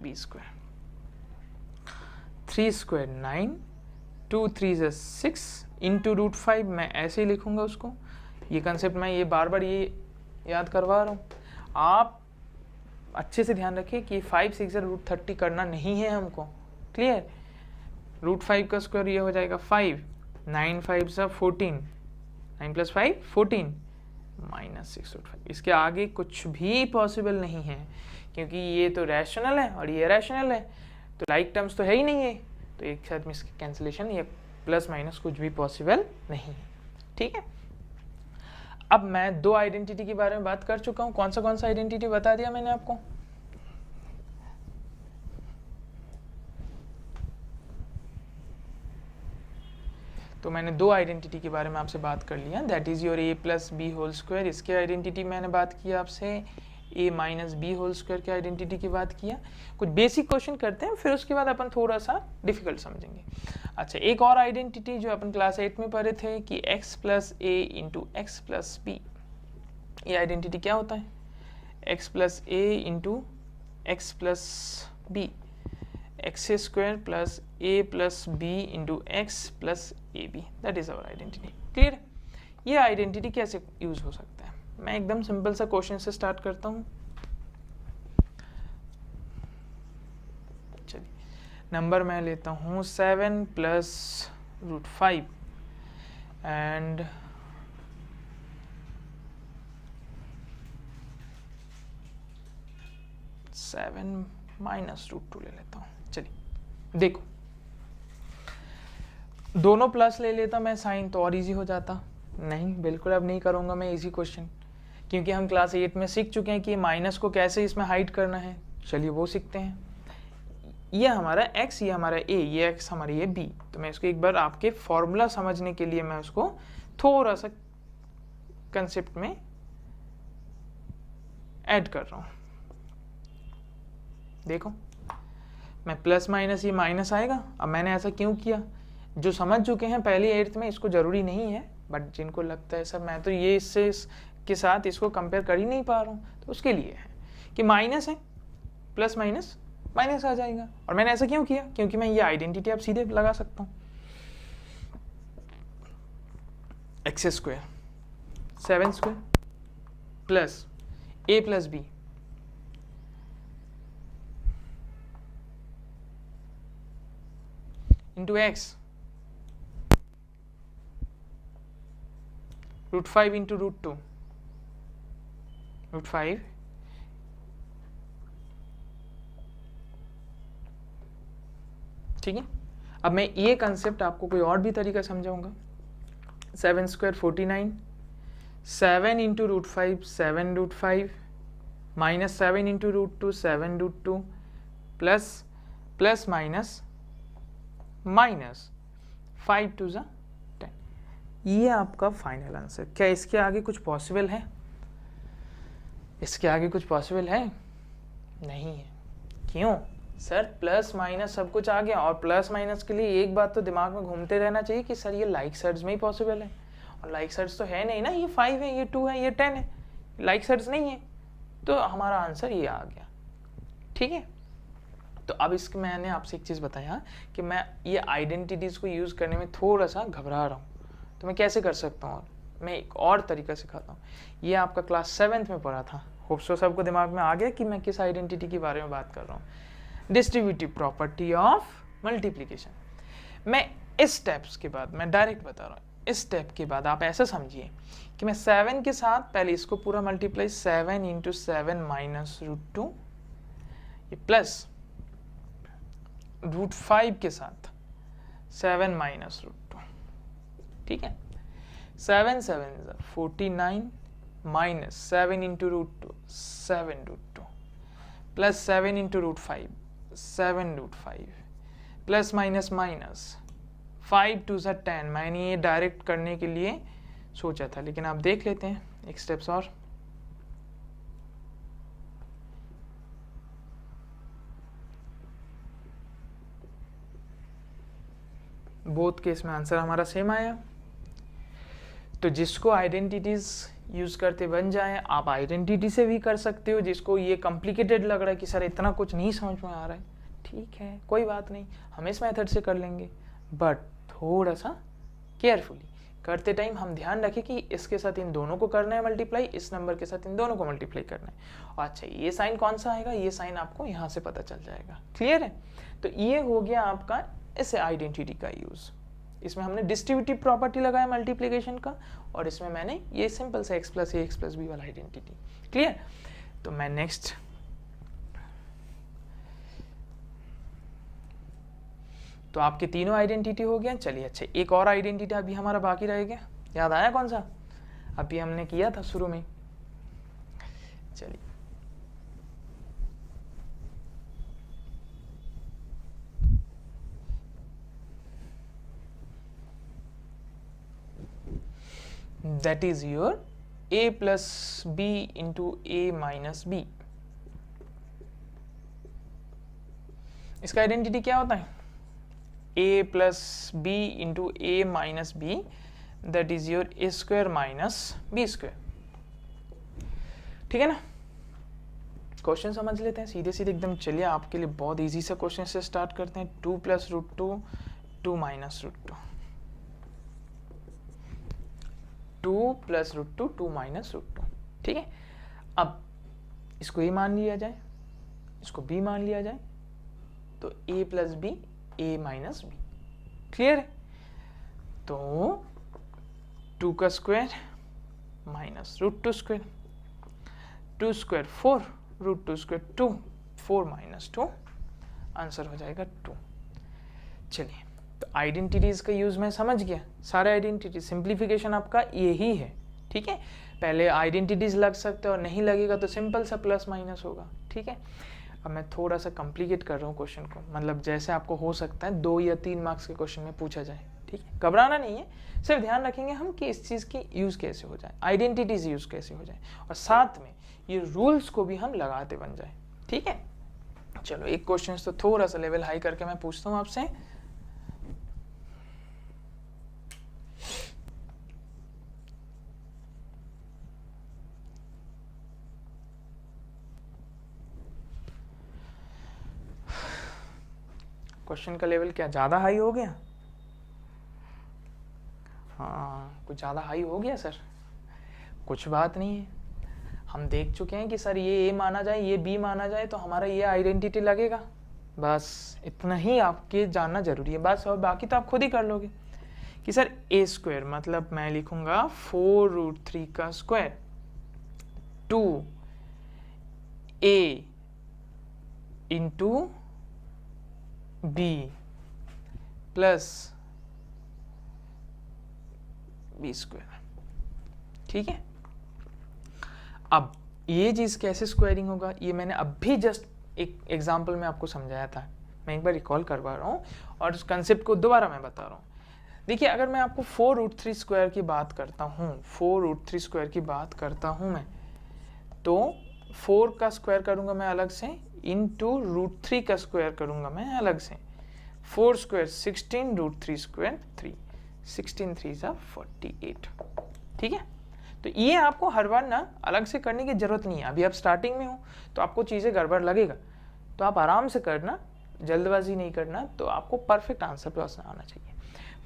B square. 3 square 9, 2 3 6 into root 5, मैं ऐसे ही लिखूंगा उसको। ये कंसेप्ट मैं ये बार बार ये याद करवा रहा हूँ, आप अच्छे से ध्यान रखिए कि 5 6 रूट 30 करना नहीं है हमको, क्लियर। रूट 5 का स्क्वायर ये हो जाएगा 5, 9 5 सा 14, 9 प्लस 5 14 माइनस 6 रूट 5। इसके आगे कुछ भी पॉसिबल नहीं है क्योंकि ये तो रैशनल है और ये रैशनल है, तो लाइक टर्म्स तो है ही नहीं है, तो एक साथ में इसकी कैंसिलेशन या प्लस माइनस कुछ भी पॉसिबल नहीं है, ठीक है। अब मैं दो आइडेंटिटी के बारे में बात कर चुका हूं। कौन सा आइडेंटिटी बता दिया मैंने आपको, तो मैंने दो आइडेंटिटी के बारे में आपसे बात कर लिया, that is your a plus b whole square, इसके आइडेंटिटी मैंने बात किया आपसे, a minus b whole square की आइडेंटिटी की बात किया। कुछ बेसिक क्वेश्चन करते हैं फिर उसके बाद अपन थोड़ा सा डिफिकल्ट समझेंगे। अच्छा, एक और आइडेंटिटी जो अपन क्लास 8 में पढ़े थे कि x plus a into x plus b, ये आइडेंटिटी क्या होता है, x plus a into x plus b, x square plus A plus B into x plus a b, that is our identity, clear. ये आइडेंटिटी कैसे यूज हो सकता है, मैं एकदम सिंपल सा क्वेश्चन से स्टार्ट करता हूं। चलिए, नंबर मैं लेता हूं 7 plus root 5 and 7 minus root 2 ले लेता हूं। चलिए देखो, दोनों प्लस ले लेता मैं साइन तो और इजी हो जाता, नहीं बिल्कुल अब नहीं करूंगा मैं इजी क्वेश्चन, क्योंकि हम क्लास 8 में सीख चुके हैं कि माइनस को कैसे इसमें हाइड करना है। चलिए वो सीखते हैं। ये हमारा x, ये हमारा a, ये x हमारा ये b, तो मैं इसको एक बार आपके फॉर्मूला समझने के लिए मैं उसको थोड़ा सा कंसेप्ट में ऐड कर रहा हूं। देखो मैं प्लस माइनस, ये माइनस आएगा। अब मैंने ऐसा क्यों किया, जो समझ चुके हैं पहली 8th में इसको जरूरी नहीं है, बट जिनको लगता है सर मैं तो ये इससे के साथ इसको कंपेयर कर ही नहीं पा रहा हूँ, तो उसके लिए है कि माइनस है, प्लस माइनस माइनस आ जाएगा। और मैंने ऐसा क्यों किया, क्योंकि मैं ये आइडेंटिटी अब सीधे लगा सकता हूँ, एक्स स्क्वायर 7 स्क्वायर प्लस ए plus B into X root 5 into root 2, root 5 ठीक है। अब मैं ये कंसेप्ट आपको कोई और भी तरीका समझाऊंगा। 7 square 49, 7 into root 5 7 root 5 minus 7 into root 2 7 root 2 plus plus minus minus 5 2 10। ये आपका फाइनल आंसर। क्या इसके आगे कुछ पॉसिबल है, इसके आगे कुछ पॉसिबल है नहीं है। क्यों सर, प्लस माइनस सब कुछ आ गया, और प्लस माइनस के लिए एक बात तो दिमाग में घूमते रहना चाहिए कि सर ये लाइक सर्ड्स में ही पॉसिबल है, और लाइक सर्ड्स तो है नहीं ना, ये 5 है, ये 2 है, ये 10 है, लाइक सर्ड्स नहीं है, तो हमारा आंसर ये आ गया, ठीक है। तो अब इसके मैंने आपसे एक चीज़ बताया कि मैं ये आइडेंटिटीज़ को यूज़ करने में थोड़ा सा घबरा रहा हूँ, तो मैं कैसे कर सकता हूँ, मैं एक और तरीका सिखाता हूँ। ये आपका क्लास 7th में पढ़ा था, होप सो सबको दिमाग में आ गया कि मैं किस आइडेंटिटी के बारे में बात कर रहा हूँ, डिस्ट्रीब्यूटिव प्रॉपर्टी ऑफ मल्टीप्लिकेशन। मैं इस स्टेप्स के बाद मैं डायरेक्ट बता रहा हूँ, इस स्टेप के बाद आप ऐसा समझिए कि मैं 7 के साथ पहले इसको पूरा मल्टीप्लाई 7 इंटू 7 माइनस रूट 2, ये प्लस रूट 5 के साथ 7 माइनस रूट 2, ठीक है। 7 7 49 minus 7 into root 2 7 root 2 plus 7 into root 5, 7 root 5 plus minus minus 5 2 सा 10। मैंने ये डायरेक्ट करने के लिए सोचा था, लेकिन आप देख लेते हैं एक स्टेप्स और। बोथ केस में आंसर हमारा सेम आया। तो जिसको आइडेंटिटीज यूज करते बन जाए, आप आइडेंटिटी से भी कर सकते हो। जिसको ये कॉम्प्लिकेटेड लग रहा है कि सर इतना कुछ नहीं समझ में आ रहा है, ठीक है कोई बात नहीं, हम इस मेथड से कर लेंगे, बट थोड़ा सा केयरफुली करते टाइम हम ध्यान रखें कि इसके साथ इन दोनों को करना है मल्टीप्लाई, इस नंबर के साथ इन दोनों को मल्टीप्लाई करना है। और अच्छा ये साइन कौन सा आएगा, ये साइन आपको यहाँ से पता चल जाएगा। क्लियर है? तो ये हो गया आपका ऐसे आइडेंटिटी का यूज। इसमें हमने डिस्ट्रीब्यूटिव प्रॉपर्टी लगाया मल्टीप्लिकेशन का, और इसमें मैंने ये सिंपल सा x प्लस ए एक्स प्लस बी वाला आइडेंटिटी। क्लियर? तो मैं नेक्स्ट तो आपके तीनों आइडेंटिटी हो गया। चलिए अच्छा एक और आइडेंटिटी अभी हमारा बाकी रह गया, याद आया कौन सा? अभी हमने किया था शुरू में। चलिए that is your a plus b into a minus b। इसका आइडेंटिटी क्या होता है? a plus b into a minus b, that is your a square minus b square। ठीक है ना? क्वेश्चन समझ लेते हैं सीधे सीधे एकदम। चलिए आपके लिए बहुत इजी सा क्वेश्चन से स्टार्ट करते हैं। 2 plus root 2, 2 minus root 2, 2 plus root 2, 2 minus root 2। ठीक है, अब इसको a मान लिया जाए, इसको b मान लिया जाए, तो a plus b, a minus b. Clear है? तो 2 का square minus root 2 square, 2 square 4, root 2 square 2, 4 minus 2, answer हो जाएगा 2। चलिए तो आइडेंटिटीज का यूज मैं समझ गया। सारे आइडेंटिटी सिंप्लीफिकेशन आपका यही है। ठीक है, पहले आइडेंटिटीज लग सकते हैं और नहीं लगेगा तो सिंपल सा प्लस माइनस होगा। ठीक है, अब मैं थोड़ा सा कॉम्प्लिकेट कर रहा हूँ क्वेश्चन को, मतलब जैसे आपको हो सकता है 2 या 3 मार्क्स के क्वेश्चन में पूछा जाए। ठीक है, घबराना नहीं है, सिर्फ ध्यान रखेंगे हम कि इस चीज़ की यूज़ कैसे हो जाए, आइडेंटिटीज यूज़ कैसे हो जाए, और साथ में ये रूल्स को भी हम लगाते बन जाए। ठीक है, चलो एक क्वेश्चन तो थोड़ा सा लेवल हाई करके मैं पूछता हूँ आपसे। क्वेश्चन का लेवल क्या ज़्यादा हाई हो गया? हाँ कुछ ज़्यादा हाई हो गया सर। कुछ बात नहीं है, हम देख चुके हैं कि सर ये a माना जाए, ये b माना जाए तो हमारा ये आइडेंटिटी लगेगा। बस इतना ही आपके जानना जरूरी है, बस, और बाकी तो आप खुद ही कर लोगे कि सर a स्क्वायर मतलब मैं लिखूंगा 4 रूट 3 का square 2 a into b plus b square. ठीक है, अब ये चीज़ कैसे स्क्वायरिंग होगा ये मैंने अभी जस्ट एक एग्जांपल में आपको समझाया था। मैं एक बार रिकॉल करवा रहा हूँ और उस कंसेप्ट को दोबारा मैं बता रहा हूँ। देखिए अगर मैं आपको 4 रूट 3 स्क्वायर की बात करता हूँ, 4 रूट 3 स्क्वायर की बात करता हूँ मैं, तो 4 का स्क्वायर करूँगा मैं अलग से, इंटू रूट 3 का स्क्वायर करूँगा मैं अलग से। 4 स्क्वायर 16, रूट 3 स्क्वायर 3, 16 3 सा 48। ठीक है, तो ये आपको हर बार ना अलग से करने की जरूरत नहीं है। अभी आप स्टार्टिंग में हो तो आपको चीज़ें गड़बड़ लगेगा, तो आप आराम से करना, जल्दबाजी नहीं करना, तो आपको परफेक्ट आंसर पे आना चाहिए।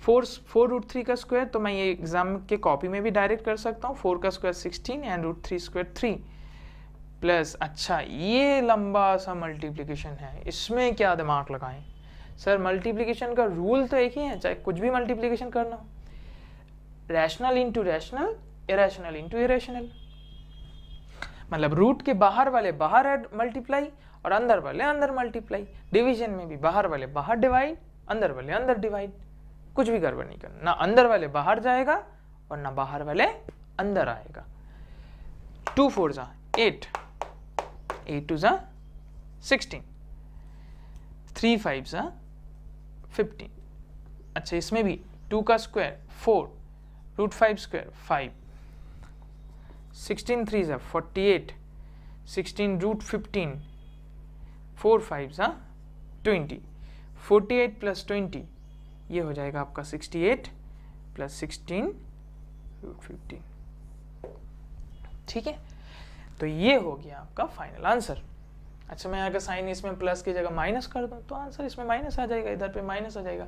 4 रूट 3 का स्क्वायर तो मैं ये एग्जाम के कॉपी में भी डायरेक्ट कर सकता हूँ। 4 का square 16 and root 3 square 3 plus, अच्छा ये लंबा सा मल्टीप्लिकेशन है, इसमें क्या दिमाग लगाएं सर? मल्टीप्लिकेशन का रूल तो एक ही है, चाहे कुछ भी मल्टीप्लिकेशन करना हो, rational into rational, irrational into irrational. मतलब रूट के बाहर वाले बाहर मल्टीप्लाई और अंदर वाले अंदर मल्टीप्लाई। डिवीजन में भी बाहर वाले बाहर डिवाइड, अंदर वाले अंदर डिवाइड। कुछ भी गड़बड़ नहीं करना, ना अंदर वाले बाहर जाएगा और ना बाहर वाले अंदर आएगा। 2 4 जा 8, 8 2 जा 16, 3 5 15। अच्छा इसमें भी 2 का square 4, root 5 square 5, 16 3 48, 16 root 15, 4 5 20, 48 plus 20 ये हो जाएगा आपका 68 प्लस 16 रूट 15। ठीक है, तो ये हो गया आपका फाइनल आंसर। अच्छा मैं अगर साइन इसमें प्लस की जगह माइनस कर दूं तो आंसर इसमें माइनस आ जाएगा, इधर पे माइनस आ जाएगा।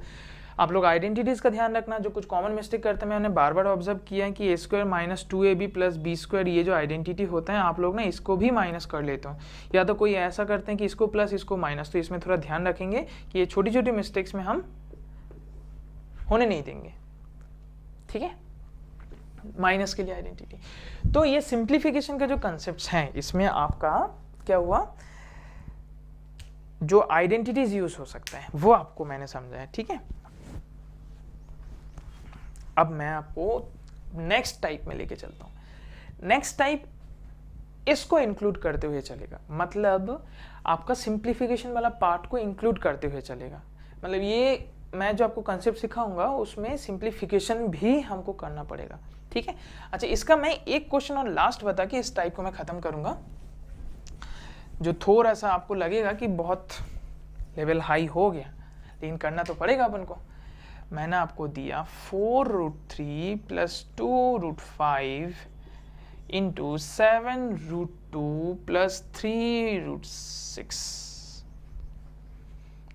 आप लोग आइडेंटिटीज का ध्यान रखना, जो कुछ कॉमन मिस्टेक करते हैं मैंने बार बार ऑब्जर्व किया है कि A square minus 2ab plus B square, ये जो आइडेंटिटी होता है आप लोग ना इसको भी माइनस कर लेते हो, या तो कोई ऐसा करते हैं कि इसको प्लस इसको माइनस। तो इसमें थोड़ा ध्यान रखेंगे कि ये छोटी छोटी मिस्टेक्स में हम होने नहीं देंगे। ठीक है, माइनस के लिए आइडेंटिटी। तो ये सिंप्लीफिकेशन का जो कंसेप्ट है इसमें आपका क्या हुआ, जो आइडेंटिटीज यूज हो सकता है वो आपको मैंने समझाया। ठीक है, अब मैं आपको नेक्स्ट टाइप में लेके चलता हूं। नेक्स्ट टाइप इसको इंक्लूड करते हुए चलेगा, मतलब आपका सिंप्लीफिकेशन वाला पार्ट को इंक्लूड करते हुए चलेगा। मतलब ये मैं जो आपको कंसेप्ट सिखाऊंगा उसमें सिंप्लीफिकेशन भी हमको करना पड़ेगा। ठीक है, अच्छा इसका मैं एक क्वेश्चन और लास्ट बता के इस टाइप को मैं खत्म करूंगा, जो थोड़ा सा आपको लगेगा कि बहुत लेवल हाई हो गया, लेकिन करना तो पड़ेगा अपन को। मैंने आपको दिया 4 root 3 plus 2 root 5 into 7 root 2 plus 3 root 6,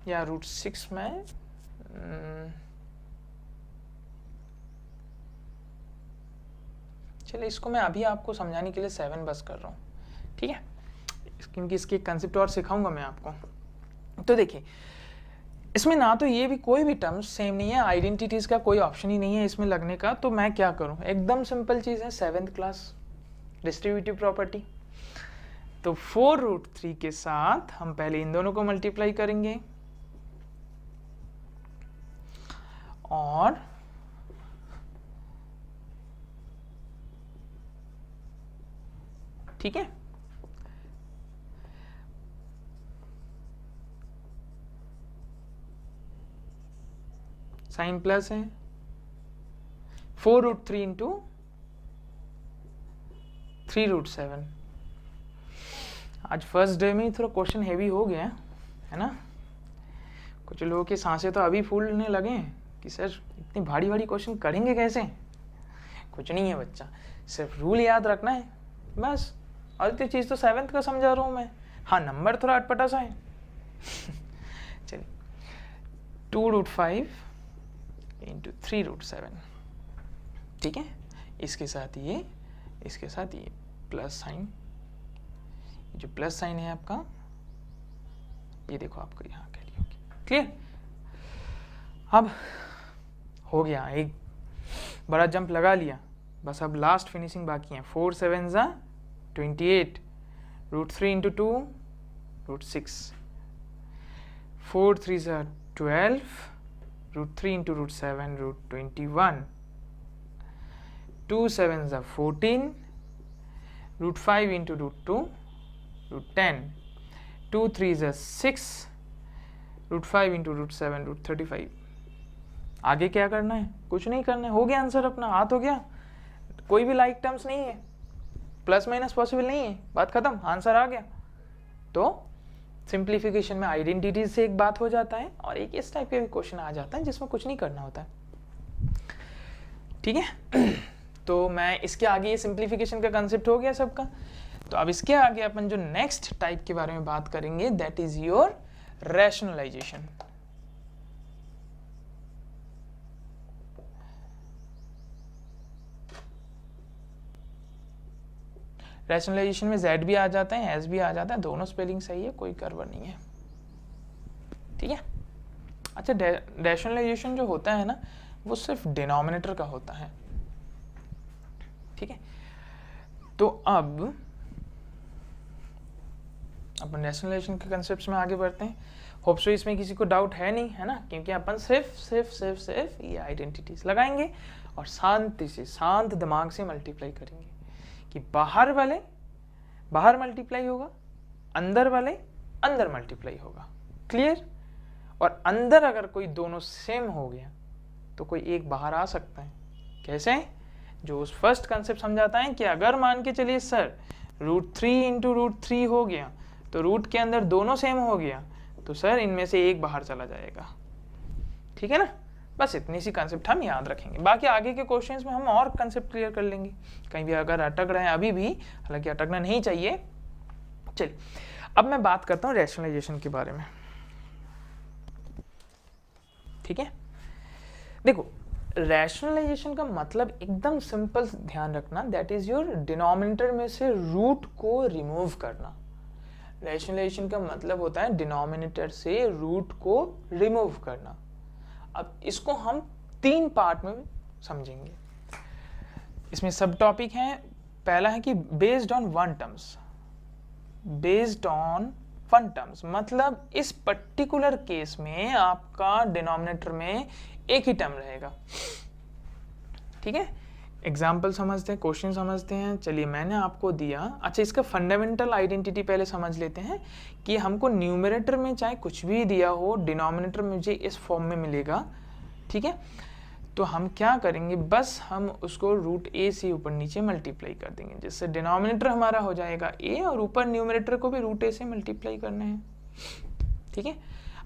या रूट 6 में चलिए इसको मैं अभी आपको समझाने के लिए 7 बस कर रहा हूँ। ठीक है, क्योंकि इसके कंसेप्ट और सिखाऊंगा मैं आपको। तो देखिए इसमें ना तो ये भी कोई भी टर्म्स सेम नहीं है, आइडेंटिटीज का कोई ऑप्शन ही नहीं है इसमें लगने का। तो मैं क्या करूं, एकदम सिंपल चीज है, 7th क्लास डिस्ट्रीब्यूटिव प्रॉपर्टी। तो 4 रूट 3 के साथ हम पहले इन दोनों को मल्टीप्लाई करेंगे और ठीक है, साइन प्लस है 4 रूट 3 इंटू 3 रूट 7। आज फर्स्ट डे में ही थोड़ा क्वेश्चन हैवी हो गया है ना, कुछ लोगों की सांसें तो अभी फूलने लगे हैं कि सर इतनी भारी भारी क्वेश्चन करेंगे कैसे। कुछ नहीं है बच्चा, सिर्फ रूल याद रखना है बस, और इतनी चीज़ तो 7th का समझा रहा हूँ मैं। हाँ नंबर थोड़ा अटपटा सा है चलिए 2 रूट 5 इंटू 3 रूट 7। ठीक है, इसके साथ ये, इसके साथ ये प्लस साइन, जो प्लस साइन है आपका ये देखो आपको यहाँ कह लिया। क्लियर, अब हो गया, एक बड़ा जंप लगा लिया, बस अब लास्ट फिनिशिंग बाकी है। 4 7 28, root 3 into 2 root 6, 4 3 12, root 3 into root 7 root 21, 2 7 14, root 5 into root 2 root 10, 2 3 6, root 5 into root 7 root 35। आगे क्या करना है, कुछ नहीं करना है, हो गया आंसर अपना, हाथ हो गया। कोई भी लाइक टर्म्स नहीं है, प्लस माइनस पॉसिबल नहीं है, बात खत्म, आंसर आ गया। तो सिंप्लीफिकेशन में आइडेंटिटीज से एक बात हो जाता है और एक इस टाइप के भी क्वेश्चन आ जाता है जिसमें कुछ नहीं करना होता है। ठीक है तो मैं इसके आगे, ये सिंप्लीफिकेशन का कंसेप्ट हो गया सबका। तो अब इसके आगे अपन जो नेक्स्ट टाइप के बारे में बात करेंगे that is your rationalisation. Rationalisation में z भी आ जाता है, s भी आ जाता है, दोनों स्पेलिंग सही है, कोई गड़बड़ नहीं है। ठीक है, अच्छा रैशनलाइजेशन जो होता है ना वो सिर्फ डिनोमिनेटर का होता है। ठीक है, तो अब अपन रैशनलाइजेशन के कंसेप्ट्स में आगे बढ़ते हैं। होप सो इसमें किसी को डाउट है नहीं, है ना, क्योंकि अपन सिर्फ ये आइडेंटिटीज लगाएंगे और शांति से, शांत दिमाग से मल्टीप्लाई करेंगे कि बाहर वाले बाहर मल्टीप्लाई होगा, अंदर वाले अंदर मल्टीप्लाई होगा। क्लियर? और अंदर अगर कोई दोनों सेम हो गया तो कोई एक बाहर आ सकता है। कैसे? जो उस फर्स्ट कंसेप्ट समझाता है कि अगर मान के चलिए सर √3 इंटू √3 हो गया तो रूट के अंदर दोनों सेम हो गया तो सर इनमें से एक बाहर चला जाएगा। ठीक है ना? बस इतनी सी कंसेप्ट हम याद रखेंगे, बाकी आगे के क्वेश्चंस में हम और कंसेप्ट क्लियर कर लेंगे कहीं भी अगर अटक रहे हैं अभी भी, हालांकि अटकना नहीं चाहिए। चलिए अब मैं बात करता हूँ रैशनलाइजेशन के बारे में। ठीक है, देखो रैशनलाइजेशन का मतलब एकदम सिंपल ध्यान रखना, दैट इज योर डिनोमिनेटर में से रूट को रिमूव करना। रैशनलाइजेशन का मतलब होता है डिनोमिनेटर से रूट को रिमूव करना। अब इसको हम 3 पार्ट में समझेंगे। इसमें सब टॉपिक हैं। पहला है कि based on one terms. Based on one terms मतलब इस पर्टिकुलर केस में आपका डिनोमिनेटर में एक ही टर्म रहेगा। ठीक है, एग्जाम्पल समझते हैं, क्वेश्चन समझते हैं। चलिए मैंने आपको दिया, अच्छा इसका फंडामेंटल आइडेंटिटी पहले समझ लेते हैं कि हमको न्यूमरेटर में चाहे कुछ भी दिया हो, डिनोमिनेटर मुझे इस फॉर्म में मिलेगा। ठीक है, तो हम क्या करेंगे, बस हम उसको √a से ऊपर नीचे मल्टीप्लाई कर देंगे, जिससे डिनोमिनेटर हमारा हो जाएगा a और ऊपर न्यूमरेटर को भी √a से मल्टीप्लाई करना है। ठीक है,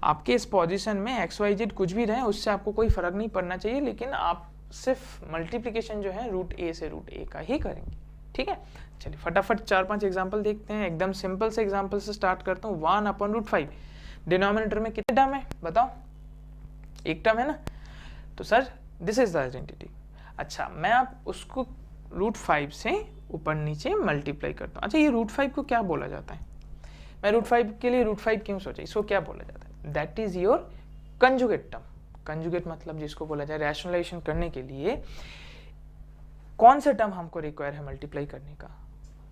आपके इस पोजीशन में XYZ कुछ भी रहे उससे आपको कोई फर्क नहीं पड़ना चाहिए, लेकिन आप सिर्फ मल्टीप्लिकेशन जो है √a से √a का ही करेंगे। ठीक है, चलिए फटाफट 4-5 एग्जाम्पल देखते हैं। एकदम सिंपल से एग्जाम्पल से स्टार्ट करता हूँ। 1/√5 डिनोमिनेटर में कितने टर्म है बताओ? एक टर्म है ना, तो sir this is the identity. अच्छा मैं आप उसको √5 से ऊपर नीचे मल्टीप्लाई करता हूँ। अच्छा ये √5 को क्या बोला जाता है? मैं √5 के लिए √5 क्यों सोचा, इसको क्या बोला जाता है? That is your conjugate term. Conjugate मतलब जिसको बोला जाए रैशनलाइजेशन करने के लिए कौन सा टर्म हमको रिक्वायर है मल्टीप्लाई करने का,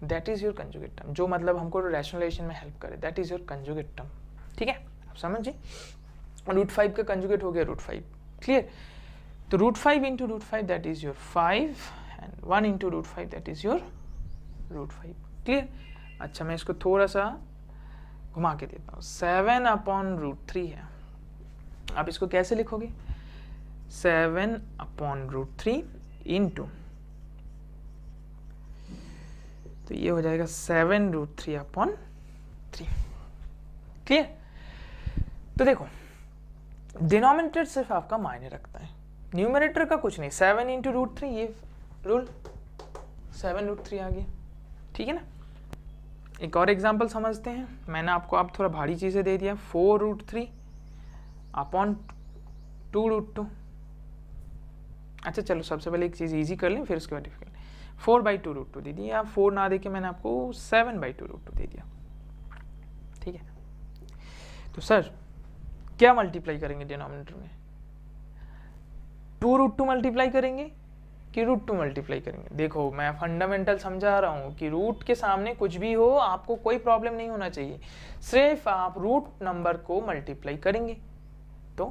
that is your conjugate term. जो मतलब हमको रैशनलाइजेशन में हेल्प करे, that is your conjugate term. ठीक है, आप समझिए। √5 का कंजुगेट हो गया √5। क्लियर? तो √5 into √5 that is your 5 and 1 into √5 that is your √5। Clear? अच्छा मैं इसको थोड़ा सा घुमा के देता हूँ। 7/√3 है। आप इसको कैसे लिखोगे? 7/√3 इंटू, तो ये हो जाएगा 7√3/3। क्लियर? तो देखो डिनोमिनेटर सिर्फ आपका मायने रखता है, न्यूमरेटर का कुछ नहीं। 7 इंटू √3 ये रूल 7√3 आ गया। ठीक है ना? एक और एग्जांपल समझते हैं। मैंने आपको अब थोड़ा भारी चीजें दे दिया। 4√3/2√2। अच्छा चलो सबसे पहले एक चीज इजी कर लें फिर उसके बाद डिफिकल्ट। 4/2√2 दे दिया, 4 ना देके मैंने आपको 7/2√2 दे दिया। ठीक है, तो सर क्या मल्टीप्लाई करेंगे डिनोमिनेटर में? 2√2 मल्टीप्लाई करेंगे कि √2 मल्टीप्लाई करेंगे? देखो मैं फंडामेंटल समझा रहा हूँ कि रूट के सामने कुछ भी हो आपको कोई प्रॉब्लम नहीं होना चाहिए, सिर्फ आप रूट नंबर को मल्टीप्लाई करेंगे। तो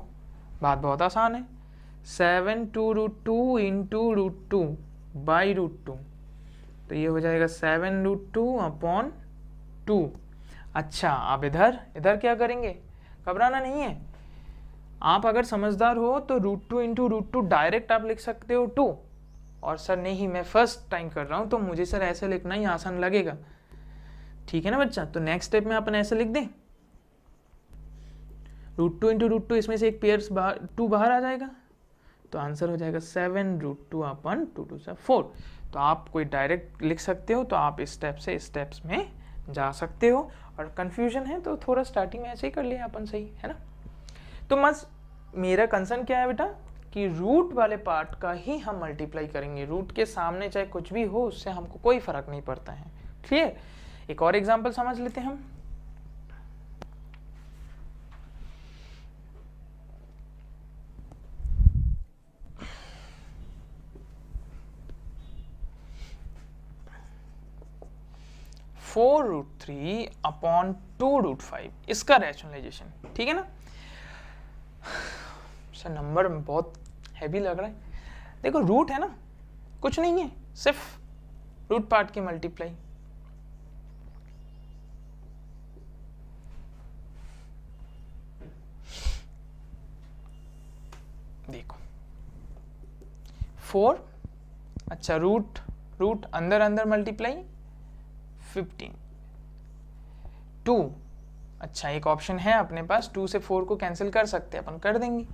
बात बहुत आसान है। 7/2√2 इंटू √2 बाई √2, तो ये हो जाएगा 7√2/2। अच्छा आप इधर क्या करेंगे? घबराना नहीं है। आप अगर समझदार हो तो √2 इंटू √2 डायरेक्ट आप लिख सकते हो 2, और सर नहीं मैं फर्स्ट टाइम कर रहा हूं तो मुझे सर ऐसे लिखना ही आसान लगेगा। ठीक है ना बच्चा? तो नेक्स्ट स्टेप में अपन ऐसे लिख दें, √2 इंटू √2, इसमें से एक पेयर 2 बाहर आ जाएगा, तो आंसर हो जाएगा 7√2/2 4। तो आप कोई डायरेक्ट लिख सकते हो, तो आप इस स्टेप से स्टेप्स में जा सकते हो। और कंफ्यूजन है तो थोड़ा स्टार्टिंग में ऐसे ही कर लिया अपन, सही है ना? तो बस मेरा कंसर्न क्या है बेटा कि रूट वाले पार्ट का ही हम मल्टीप्लाई करेंगे। रूट के सामने चाहे कुछ भी हो उससे हमको कोई फर्क नहीं पड़ता है। क्लियर? एक और एग्जांपल समझ लेते हैं हम। (4√3/2√5) इसका रैशनलाइजेशन। ठीक है ना? सर नंबर बहुत हैवी लग रहा है। देखो रूट है ना, कुछ नहीं है, सिर्फ रूट पार्ट की मल्टीप्लाई। देखो 4, अच्छा रूट अंदर अंदर मल्टीप्लाई 15, 2, अच्छा एक ऑप्शन है अपने पास 2 से 4 को कैंसिल कर सकते हैं अपन, कर देंगे।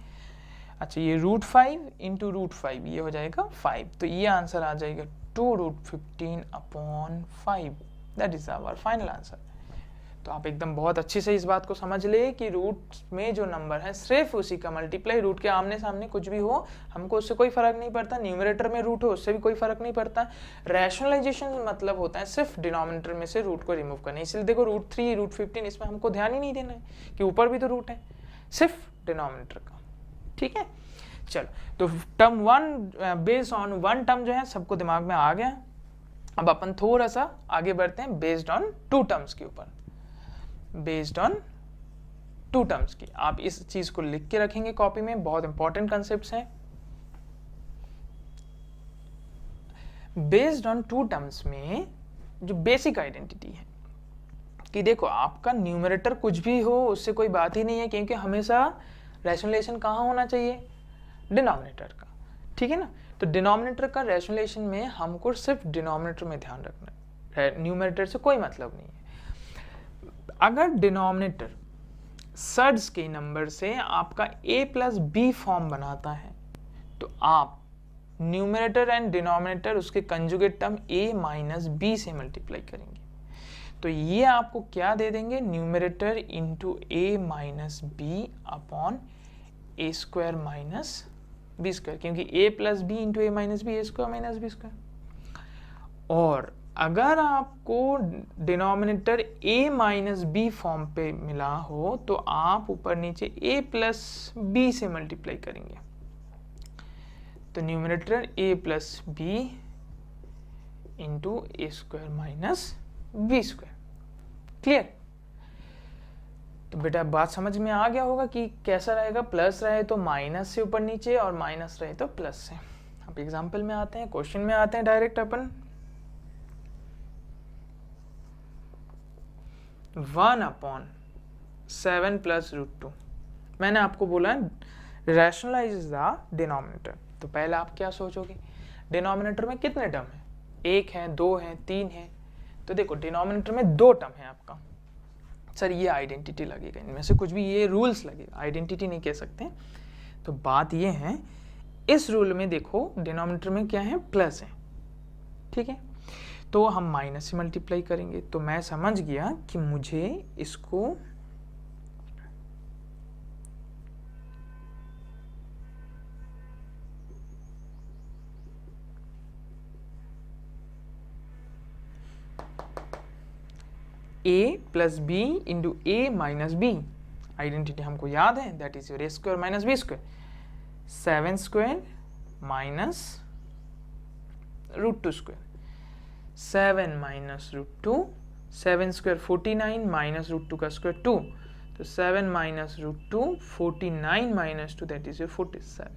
अच्छा ये √5 इंटू √5 ये हो जाएगा 5, तो ये आंसर आ जाएगा 2√15/5, that is our final answer. तो आप एकदम बहुत अच्छे से इस बात को समझ ले कि रूट में जो नंबर है सिर्फ उसी का मल्टीप्लाई, रूट के आमने सामने कुछ भी हो हमको उससे कोई फर्क नहीं पड़ता, न्यूमरेटर में रूट हो उससे भी कोई फर्क नहीं पड़ता। रैशनलाइजेशन मतलब होता है सिर्फ डिनोमिनेटर में से रूट को रिमूव करना। इसलिए देखो √3 √15 इसमें हमको ध्यान ही नहीं देना है कि ऊपर भी तो रूट है, सिर्फ डिनोमिनेटर का, ठीक है। चलो तो टर्म 1 बेस्ड ऑन 1 टर्म जो है सबको दिमाग में आ गया। अब अपन थोड़ा सा आगे बढ़ते हैं बेस्ड ऑन 2 टर्म्स के ऊपर, बेस्ड ऑन 2 टर्म्स की। आप इस चीज को लिख के रखेंगे कॉपी में, बहुत इंपॉर्टेंट कंसेप्ट्स हैं। बेस्ड ऑन 2 टर्म्स में जो बेसिक आइडेंटिटी है कि देखो आपका न्यूमरेटर कुछ भी हो उससे कोई बात ही नहीं है, क्योंकि हमेशा रैशनलाइजेशन कहाँ होना चाहिए, डिनोमिनेटर का, ठीक है ना। तो डिनोमिनेटर का रैशनलाइजेशन में हमको सिर्फ डिनोमिनेटर में ध्यान रखना है, न्यूमरेटर से कोई मतलब नहीं है। अगर डिनोमिनेटर सर्ड्स के नंबर से आपका a + b फॉर्म बनाता है तो आप न्यूमरेटर एंड डिनोमिनेटर उसके कंजुगेट टर्म a - b से मल्टीप्लाई करेंगे, तो ये आपको क्या दे देंगे, numerator into a - b upon a² - b², क्योंकि a + b into a - b a² - b²। और अगर आपको डिनोमिनेटर a - b फॉर्म पे मिला हो तो आप ऊपर नीचे a + b से मल्टीप्लाई करेंगे, तो numerator a + b into a² - b²। Clear. तो बेटा बात समझ में आ गया होगा कि कैसा रहेगा, प्लस रहे तो माइनस से ऊपर नीचे और माइनस रहे तो प्लस से। अब एग्जाम्पल में आते हैं, क्वेश्चन में आते हैं डायरेक्ट अपन। 1/7 + √2, मैंने आपको बोला है रैशनलाइज द डिनोमिनेटर। तो पहले आप क्या सोचोगे, डिनोमिनेटर में कितने टर्म है, 1 है, 2 है, 3 है। तो देखो डिनोमिनेटर में 2 टर्म है आपका, सर ये आइडेंटिटी लगेगा, इनमें से कुछ भी ये रूल्स लगेगा, आइडेंटिटी नहीं कह सकते। तो बात ये है, इस रूल में देखो डिनोमिनेटर में क्या है, प्लस है, ठीक है, तो हम माइनस से मल्टीप्लाई करेंगे। तो मैं समझ गया कि मुझे इसको a + b into a - b, identity हमको याद है, that is your a² - b², 7² - √2², 7 - √2, 7² 49 - √2 का स्क्वायर 2, तो 7 - √2 49 - 2 that is your 47,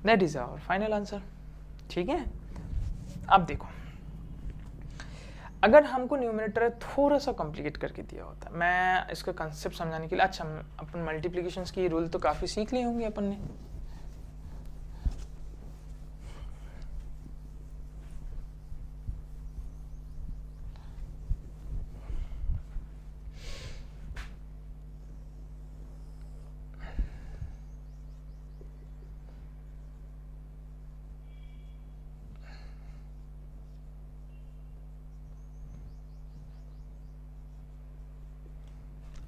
that is our final answer, ठीक है। अब देखो अगर हमको न्यूमरेटर थोड़ा सा कॉम्प्लिकेट करके दिया होता, मैं इसका कंसेप्ट समझाने के लिए, अच्छा अपन मल्टीप्लिकेशंस की रूल तो काफ़ी सीख लिए होंगे अपन ने,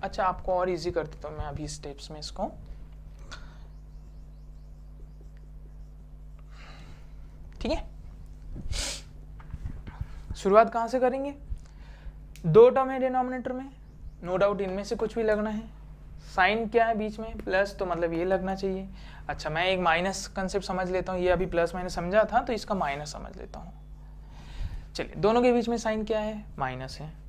अच्छा आपको और इजी कर देता हूँ मैं अभी स्टेप्स में इसको। ठीक है, शुरुआत कहाँ से करेंगे, 2 टर्म है डिनोमिनेटर में, नो डाउट इनमें से कुछ भी लगना है, साइन क्या है बीच में, प्लस, तो मतलब ये लगना चाहिए। अच्छा मैं एक माइनस कंसेप्ट समझ लेता हूँ, ये अभी प्लस माइनस समझा था तो इसका माइनस समझ लेता हूँ। चलिए दोनों के बीच में साइन क्या है, माइनस है,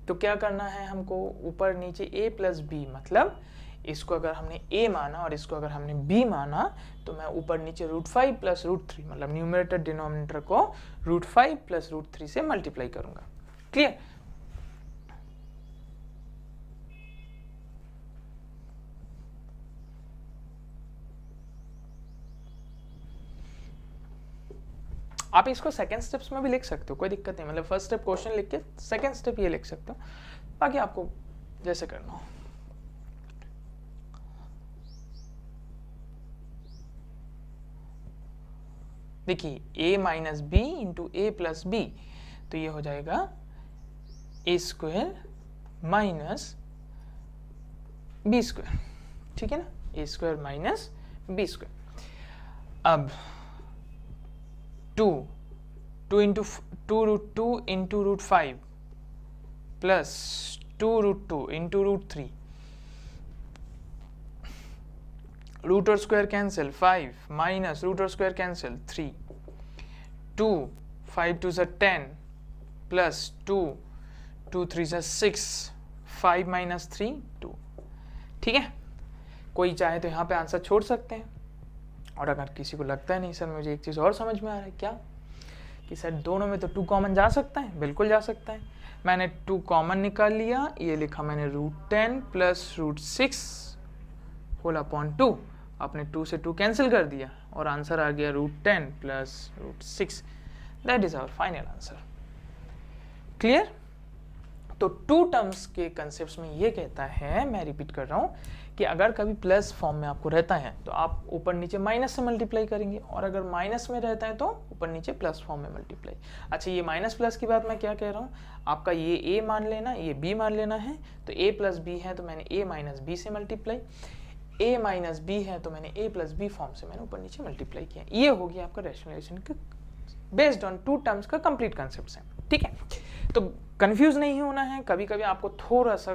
तो क्या करना है हमको, ऊपर नीचे a + b, मतलब इसको अगर हमने a माना और इसको अगर हमने b माना तो मैं ऊपर नीचे √5 + √3, मतलब न्यूमरेटर डिनोमिनेटर को √5 + √3 से मल्टीप्लाई करूंगा। क्लियर। आप इसको सेकंड स्टेप्स में भी लिख सकते हो, कोई दिक्कत नहीं, मतलब फर्स्ट स्टेप क्वेश्चन लिख के सेकंड स्टेप ये लिख सकते हो, बाकी आपको जैसे करना हो। देखिए a minus b into a plus b, तो ये हो जाएगा a square minus b square, ठीक है ना, a square minus b square. अब 2 into root 5 plus 2√2 into √3, root और स्क्वायर कैंसिल 5 माइनस रूट और स्क्वायर कैंसिल 3, 2 5 2 10 प्लस 2 2 3 6, 5 माइनस 3 2, ठीक है। कोई चाहे तो यहाँ पे आंसर छोड़ सकते हैं, और अगर किसी को लगता है नहीं सर मुझे एक चीज़ और समझ में आ रहा है, क्या कि सर दोनों में तो 2 कॉमन जा सकता है, बिल्कुल जा सकता है। मैंने 2 कॉमन निकाल लिया, ये लिखा मैंने √10 प्लस √6 होल अपॉन 2, आपने 2 से 2 कैंसिल कर दिया और आंसर आ गया √10 plus √6, that is our final answer. Clear? तो 2 टर्म्स के कंसेप्ट में ये कहता है, मैं रिपीट कर रहा हूँ, कि अगर कभी प्लस फॉर्म में आपको रहता है तो आप ऊपर नीचे माइनस से मल्टीप्लाई करेंगे, और अगर माइनस में रहता है तो ऊपर नीचे प्लस फॉर्म में मल्टीप्लाई। अच्छा, ये माइनस प्लस की बात मैं क्या कह रहा हूँ, आपका ये a मान लेना, ये b मान लेना है, तो a प्लस b है तो मैंने a माइनस b से मल्टीप्लाई, a माइनस b है तो मैंने a प्लस b फॉर्म से मैंने ऊपर नीचे मल्टीप्लाई किया। ये हो गया आपका रैशनलाइजेशन का बेस्ड ऑन 2 टर्म्स का कंप्लीट कंसेप्ट है, ठीक है। तो कंफ्यूज नहीं होना है, कभी कभी आपको थोड़ा सा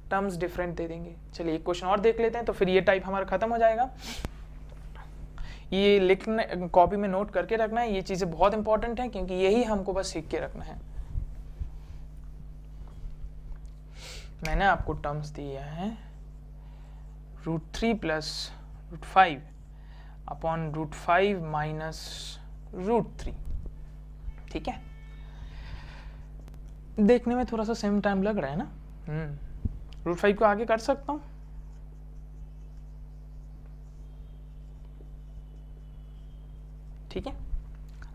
टर्म्स डिफरेंट दे देंगे। चलिए एक क्वेश्चन और देख लेते हैं, तो फिर ये टाइप हमारा खत्म हो जाएगा। ये लिखने कॉपी में नोट करके रखना है, ये चीजें बहुत इंपॉर्टेंट है क्योंकि यही हमको बस सीख के रखना है। मैंने आपको टर्म्स दिया है √3 प्लस √5 अपॉन √5 माइनस √3, ठीक है। देखने में थोड़ा सा सेम टाइम लग रहा है ना, √5 को आगे कर सकता हूं, ठीक है।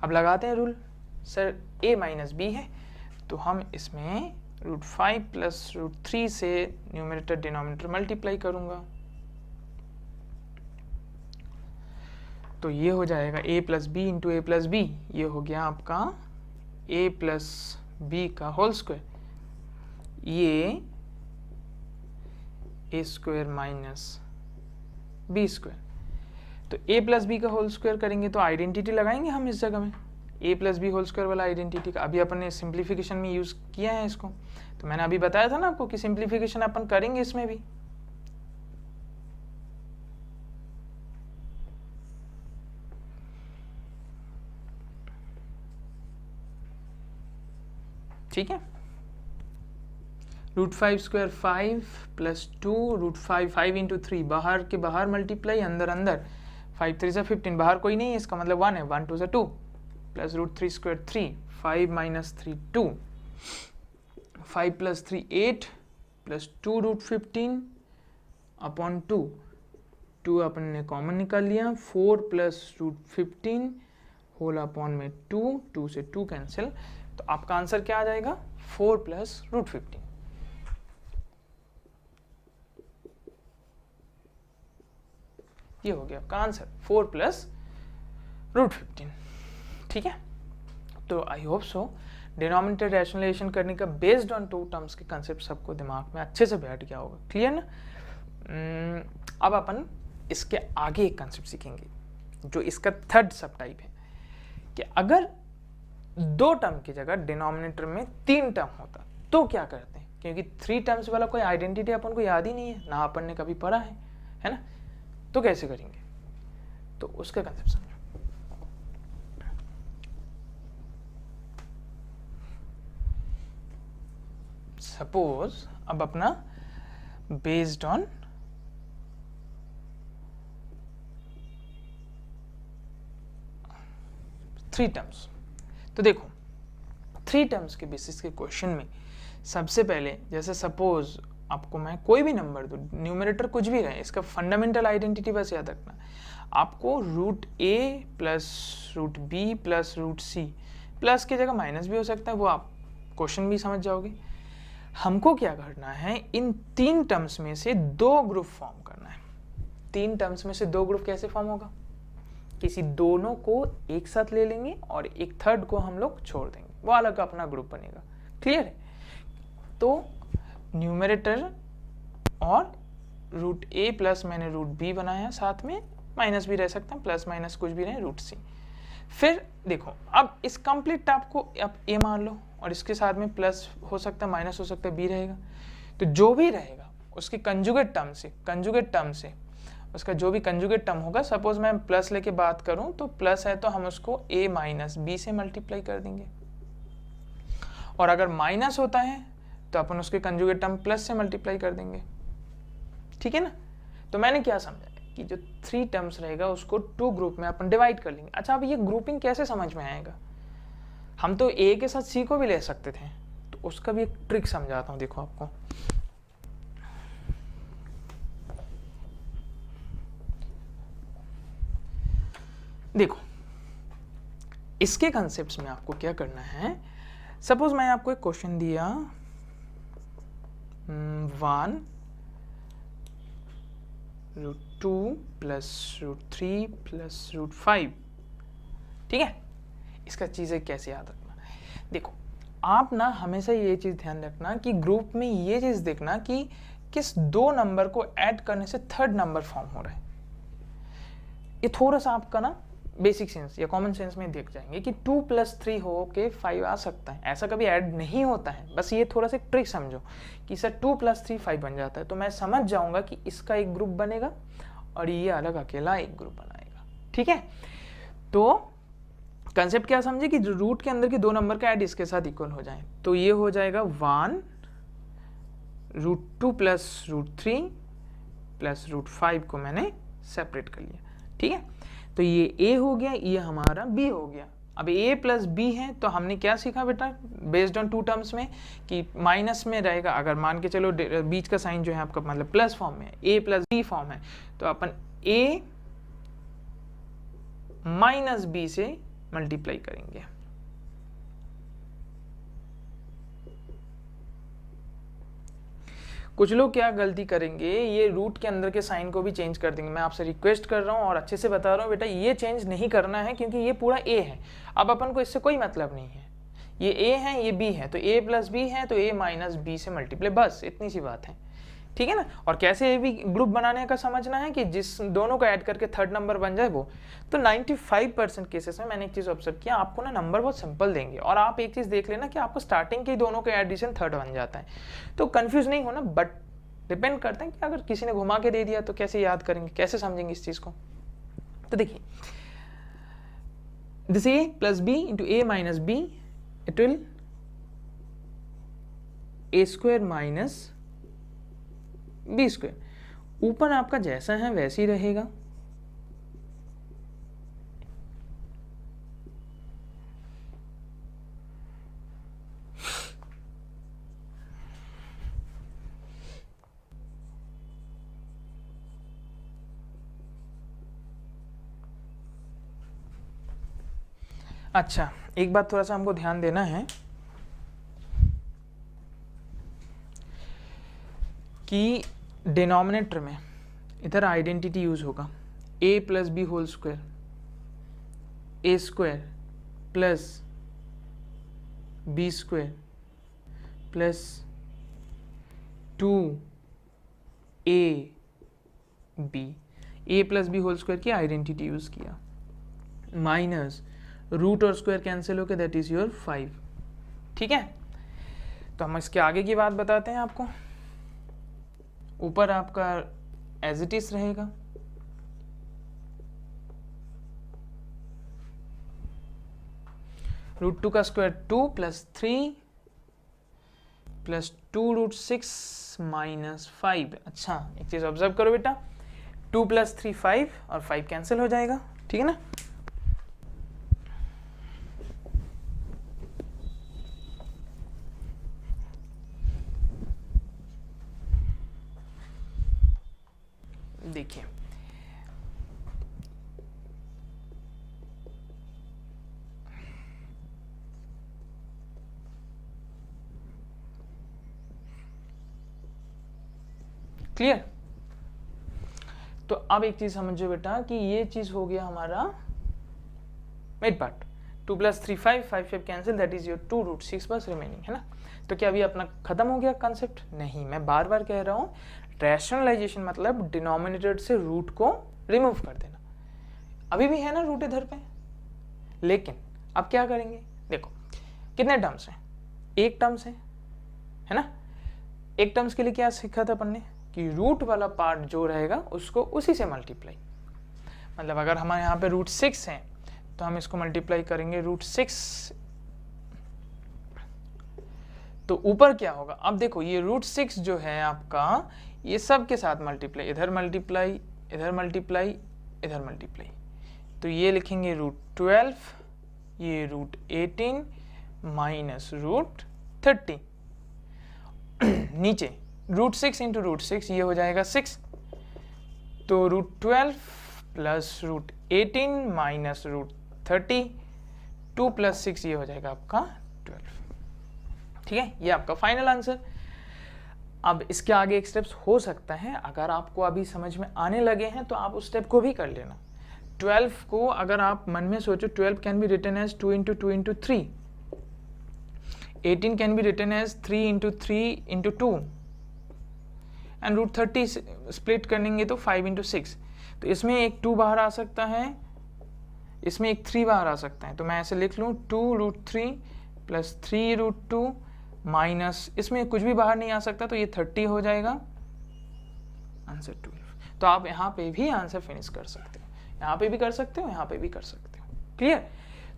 अब लगाते हैं rule, sir a minus b है तो हम इसमें √5 प्लस √3 से न्यूमरेटर डिनोमिनेटर मल्टीप्लाई करूंगा, तो ये हो जाएगा a plus B into a plus b, ये हो गया आपका a प्लस बी का होल स्क्वायर, ये a square minus b square. तो a प्लस बी का होल स्क्वायर करेंगे तो आइडेंटिटी लगाएंगे हम इस जगह में, a plus b whole square वाला आइडेंटिटी का अभी अपन ने सिंप्लीफिकेशन में यूज किया है इसको, तो मैंने अभी बताया था ना आपको कि सिंप्लीफिकेशन अपन करेंगे इसमें भी। ठीक है, √5 स्क्वायर 5 प्लस 2 √5 5 इंटू 3, बाहर के बाहर मल्टीप्लाई, अंदर अंदर 5 3 15, बाहर कोई नहीं है इसका मतलब 1 है, 1 2 2 plus √3 square 3, 5 minus 3 2, 5 plus 3 8 plus 2 √15 upon 2, 2 अपन ने कॉमन निकाल लिया, 4 प्लस √15 होल अपॉन में 2, 2 से 2 कैंसिल, तो आपका आंसर क्या आ जाएगा 4 प्लस √15। ये हो गया आपका आंसर 4 प्लस √15, ठीक है। तो I hope so denominator rationalization करने का बेस्ड ऑन 2 टर्म्स के कंसेप्ट सबको दिमाग में अच्छे से बैठ गया होगा, क्लियर ना। अब अपन इसके आगे एक कंसेप्ट सीखेंगे जो इसका थर्ड सब टाइप है, कि अगर 2 टर्म की जगह डिनोमिनेटर में 3 टर्म होता तो क्या करते हैं, क्योंकि 3 टर्म्स वाला कोई आइडेंटिटी अपन को याद ही नहीं है ना, अपन ने कभी पढ़ा है ना, तो कैसे करेंगे, तो उसका कंसेप्ट समझो। सपोज अब अपना बेस्ड ऑन थ्री टर्म्स, तो देखो 3 टर्म्स के बेसिस के क्वेश्चन में सबसे पहले जैसे सपोज आपको मैं कोई भी नंबर दूं, न्यूमरेटर कुछ भी रहे, इसका फंडामेंटल आइडेंटिटी बस याद रखना। आपको root A plus root B plus root C, plus की जगह माइनस भी हो सकता है, वो आप क्वेश्चन भी समझ जाओगे। हमको क्या करना है, इन 3 टर्म्स में से 2 ग्रुप फॉर्म करना है। 3 टर्म्स में से 2 ग्रुप कैसे फॉर्म होगा, किसी दोनों को एक साथ ले लेंगे और एक थर्ड को हम लोग छोड़ देंगे, वो अलग अपना ग्रुप बनेगा। क्लियर है? तो न्यूमरेटर और रूट ए प्लस मैंने रूट बी बनाया, साथ में माइनस भी रह सकता है, प्लस माइनस कुछ भी रहे, रूट सी। फिर देखो अब इस कंप्लीट टर्म को आप ए मान लो और इसके साथ में प्लस हो सकता है, माइनस हो सकता है, बी रहेगा। तो जो भी रहेगा उसके कंजुगेट टर्म से उसका जो भी कंजुगेट टर्म होगा, सपोज मैं प्लस लेके बात करूं तो प्लस है तो हम उसको a माइनस बी से मल्टीप्लाई कर देंगे, और अगर माइनस होता है तो अपन उसके कंजुगेट टर्म प्लस से मल्टीप्लाई कर देंगे। ठीक है ना? तो मैंने क्या समझा कि जो 3 टर्म्स रहेगा उसको 2 ग्रुप में अपन डिवाइड कर लेंगे। अच्छा, अब ये ग्रुपिंग कैसे समझ में आएगा, हम तो ए के साथ सी को भी ले सकते थे, तो उसका भी एक ट्रिक समझाता हूं, देखो आपको। देखो इसके कॉन्सेप्ट्स में आपको क्या करना है, सपोज मैं आपको एक क्वेश्चन दिया 1 root 2 plus root 3 plus root 5, ठीक है? इसका चीज़ें कैसे याद रखना, देखो आप ना हमेशा ये चीज़ ध्यान रखना कि ग्रुप में ये चीज़ देखना कि किस 2 नंबर को ऐड करने से थर्ड नंबर फॉर्म हो रहा है। ये थोड़ा सा आपका ना बेसिक सेंस या कॉमन सेंस में देख जाएंगे कि 2 + 3 हो के 5 आ सकता है, ऐसा कभी ऐड नहीं होता है। बस ये थोड़ा सा एक ट्रिक समझो कि सर 2 + 3 5 बन जाता है, तो मैं समझ जाऊंगा कि इसका एक ग्रुप बनेगा और ये अलग अकेला एक ग्रुप बनाएगा। ठीक है? तो कंसेप्ट क्या समझे कि रूट के अंदर के 2 नंबर का ऐड इसके साथ इक्वल हो जाए, तो ये हो जाएगा 1 root 2 plus root 3 plus root 5 को मैंने सेपरेट कर लिया। ठीक है? तो ये a हो गया, ये हमारा b हो गया। अब a प्लस b है तो हमने क्या सीखा बेटा, बेस्ड ऑन 2 टर्म्स में कि माइनस में रहेगा, अगर मान के चलो बीच का साइन जो है आपका मतलब प्लस फॉर्म में, a प्लस b फॉर्म है, तो अपन a माइनस b से मल्टीप्लाई करेंगे। कुछ लोग क्या गलती करेंगे, ये रूट के अंदर के साइन को भी चेंज कर देंगे। मैं आपसे रिक्वेस्ट कर रहा हूँ और अच्छे से बता रहा हूँ बेटा, ये चेंज नहीं करना है क्योंकि ये पूरा a है। अब अपन को इससे कोई मतलब नहीं है, ये a है ये b है, तो a प्लस b है तो a माइनस b से मल्टीप्लाई, बस इतनी सी बात है। ठीक है ना? और कैसे ये भी ग्रुप बनाने का समझना है कि जिस दोनों को ऐड करके थर्ड नंबर बन जाए वो। तो 95% केसेस में मैंने एक चीज़ ऑब्जर्व किया, आपको ना नंबर बहुत सिंपल देंगे और आप एक चीज़ देख लेना कि आपको स्टार्टिंग के दोनों के एडिशन थर्ड बन जाता है। तो कंफ्यूज नहीं होना, बट डिपेंड करता है कि अगर किसी ने घुमा के दे दिया तो कैसे याद करेंगे, कैसे समझेंगे इस चीज़ को। तो देखिए, this a plus b into a minus b, it will a square minus b square. ऊपर आपका जैसा है वैसे ही रहेगा, अच्छा एक बात थोड़ा सा हमको ध्यान देना है कि डिनोमिनेटर में इधर आइडेंटिटी यूज होगा, a plus b whole square, a square plus b square plus 2ab, a plus b whole square की आइडेंटिटी यूज किया, माइनस रूट और स्क्वायर कैंसिल होकर दैट इज योर 5। ठीक है? तो हम इसके आगे की बात बताते हैं आपको। ऊपर आपका एज इट इज रहेगा, रूट 2 का square 2 plus 3 plus 2 root 6 minus 5। अच्छा एक चीज ऑब्जर्व करो बेटा, 2 प्लस 3 5 और 5 कैंसिल हो जाएगा। ठीक है ना? देखिए क्लियर? तो अब एक चीज समझो बेटा कि ये चीज हो गया हमारा mid part. 2 + 3 5, 5 5 cancel, that is your 2√6 बस रिमेनिंग, है ना। तो क्या अभी अपना खत्म हो गया कंसेप्ट? नहीं, मैं बार बार कह रहा हूँ रैशनलाइजेशन मतलब डिनोमिनेटर से रूट को रिमूव कर देना। अभी भी है ना रूट इधर पे, लेकिन अब क्या करेंगे? देखो कितने टर्म्स हैं? एक टर्म्स है ना। एक टर्म्स के लिए क्या सीखा था अपन ने कि रूट वाला पार्ट जो रहेगा उसको उसी से मल्टीप्लाई, मतलब अगर हमारे यहाँ पे √6 है तो हम इसको मल्टीप्लाई करेंगे √6, तो ऊपर क्या होगा? अब देखो ये √6 जो है आपका, ये सब के साथ मल्टीप्लाई, इधर मल्टीप्लाई, इधर मल्टीप्लाई, इधर मल्टीप्लाई, तो ये लिखेंगे √12, ये √18 माइनस √30, नीचे √6 इंटू √6 ये हो जाएगा 6, तो √12 प्लस √18 माइनस √30, 2 + 6 ये हो जाएगा आपका 12। ठीक है, ये आपका फाइनल आंसर। अब इसके आगे एक स्टेप्स हो सकता है, अगर आपको अभी समझ में आने लगे हैं तो आप उस स्टेप को भी कर लेना। 12 को अगर आप मन में सोचो, 12 can be written as 2 × 2 × 3, 18 can be written as 3 × 3 × 2, and √30 split करेंगे तो 5 × 6, तो इसमें एक 2 बाहर आ सकता है, इसमें एक 3 बाहर आ सकता है, तो मैं ऐसे लिख लूँ 2√3 प्लस 3√2 माइनस, इसमें कुछ भी बाहर नहीं आ सकता तो ये 30 हो जाएगा, आंसर 12। तो आप यहाँ पे भी आंसर फिनिश कर सकते हो, यहाँ पे भी कर सकते हो, यहाँ पे भी कर सकते हो। क्लियर?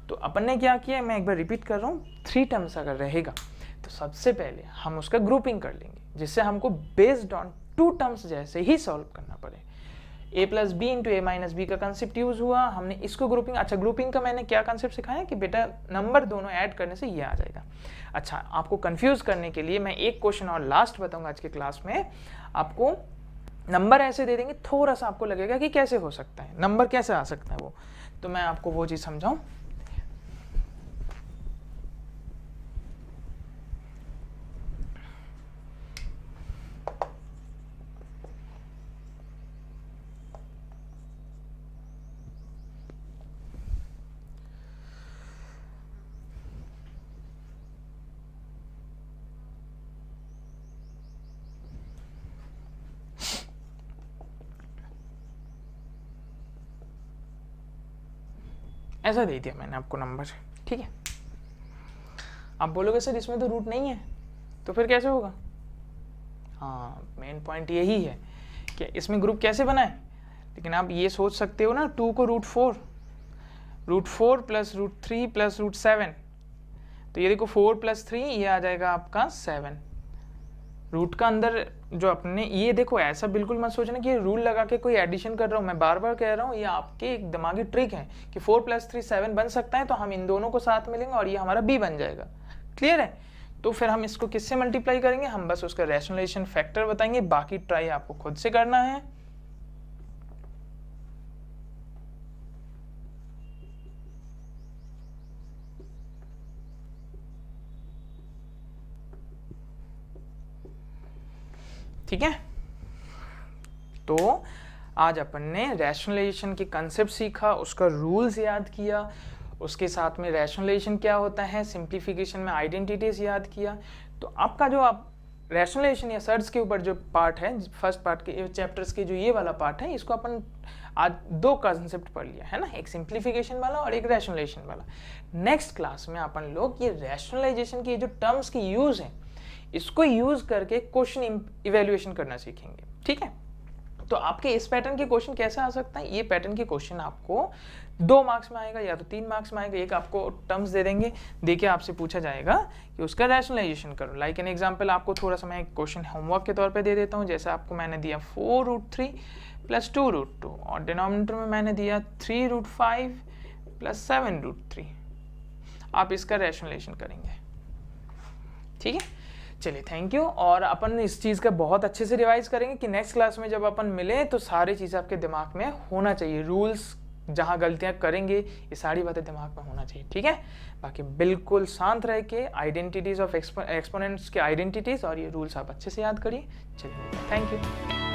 तो अपन ने क्या किया, मैं एक बार रिपीट कर रहा हूँ, 3 टर्म्स अगर रहेगा तो सबसे पहले हम उसका ग्रुपिंग कर लेंगे, जिससे हमको बेस्ड ऑन 2 टर्म्स जैसे ही सॉल्व करना पड़े। a + b × a - b का कंसेप्ट यूज हुआ, हमने इसको ग्रुपिंग, अच्छा ग्रुपिंग का मैंने क्या कंसेप्ट सिखाया कि बेटा नंबर दोनों ऐड करने से ये आ जाएगा। अच्छा, आपको कंफ्यूज करने के लिए मैं एक क्वेश्चन और लास्ट बताऊंगा आज के क्लास में। आपको नंबर ऐसे दे देंगे, थोड़ा सा आपको लगेगा कि कैसे हो सकता है, नंबर कैसे आ सकता है वो, तो मैं आपको वो चीज समझाऊं। ऐसा दे दिया मैंने आपको नंबर, ठीक है। आप बोलोगे सर इसमें तो रूट नहीं है, तो फिर कैसे होगा? हाँ, मेन पॉइंट यही है कि इसमें ग्रुप कैसे बनाए, लेकिन आप ये सोच सकते हो ना 2 को √4 प्लस √3 प्लस √7, तो ये देखो 4 + 3 ये आ जाएगा आपका 7। रूट का अंदर जो अपने, ये देखो ऐसा बिल्कुल मत सोचना कि रूल लगा के कोई एडिशन कर रहा हूँ, मैं बार बार कह रहा हूँ ये आपके एक दिमागी ट्रिक है कि 4 + 3 7 बन सकता है, तो हम इन दोनों को साथ मिलेंगे और ये हमारा b बन जाएगा। क्लियर है? तो फिर हम इसको किससे मल्टीप्लाई करेंगे? हम बस उसका रैशनलाइजेशन फैक्टर बताएंगे, बाकी ट्राई आपको खुद से करना है। ठीक है, तो आज अपन ने रैशनलाइजेशन के कंसेप्ट सीखा, उसका रूल्स याद किया, उसके साथ में रैशनलाइजेशन क्या होता है, सिंप्लीफिकेशन में आइडेंटिटीज याद किया। तो आपका जो आप रैशनलाइजेशन या सर्च के ऊपर जो पार्ट है, फर्स्ट पार्ट के चैप्टर्स के जो ये वाला पार्ट है, इसको अपन आज 2 कंसेप्ट पढ़ लिया है ना, एक सिंप्लीफिकेशन वाला और एक रैशनलाइजेशन वाला। नेक्स्ट क्लास में अपन लोग ये रैशनलाइजेशन की जो टर्म्स की यूज है, इसको यूज करके क्वेश्चन इवेल्युएशन करना सीखेंगे। ठीक है, तो आपके इस पैटर्न के क्वेश्चन कैसे आ सकता है? ये पैटर्न के क्वेश्चन आपको 2 मार्क्स में आएगा या तो 3 मार्क्स में आएगा। एक आपको टर्म्स दे देंगे, देके आपसे पूछा जाएगा कि उसका रैशनलाइजेशन करो। लाइक एन एग्जांपल, आपको थोड़ा सा मैं क्वेश्चन होमवर्क के तौर पे दे देता हूँ। जैसे आपको मैंने दिया 4√3 प्लस 2√2 और डिनोमिनेटर में मैंने दिया 3√5 प्लस 7√3। आप इसका रैशनलाइजेशन करेंगे। ठीक है, चलिए थैंक यू। और अपन इस चीज़ का बहुत अच्छे से रिवाइज करेंगे कि नेक्स्ट क्लास में जब अपन मिले तो सारी चीज़ें आपके दिमाग में होना चाहिए। रूल्स, जहाँ गलतियाँ करेंगे, ये सारी बातें दिमाग में होना चाहिए। ठीक है, बाकी बिल्कुल शांत रह के आइडेंटिटीज ऑफ एक्सपोनेंट्स के आइडेंटिटीज और ये रूल्स आप अच्छे से याद करिए। चलिए थैंक यू।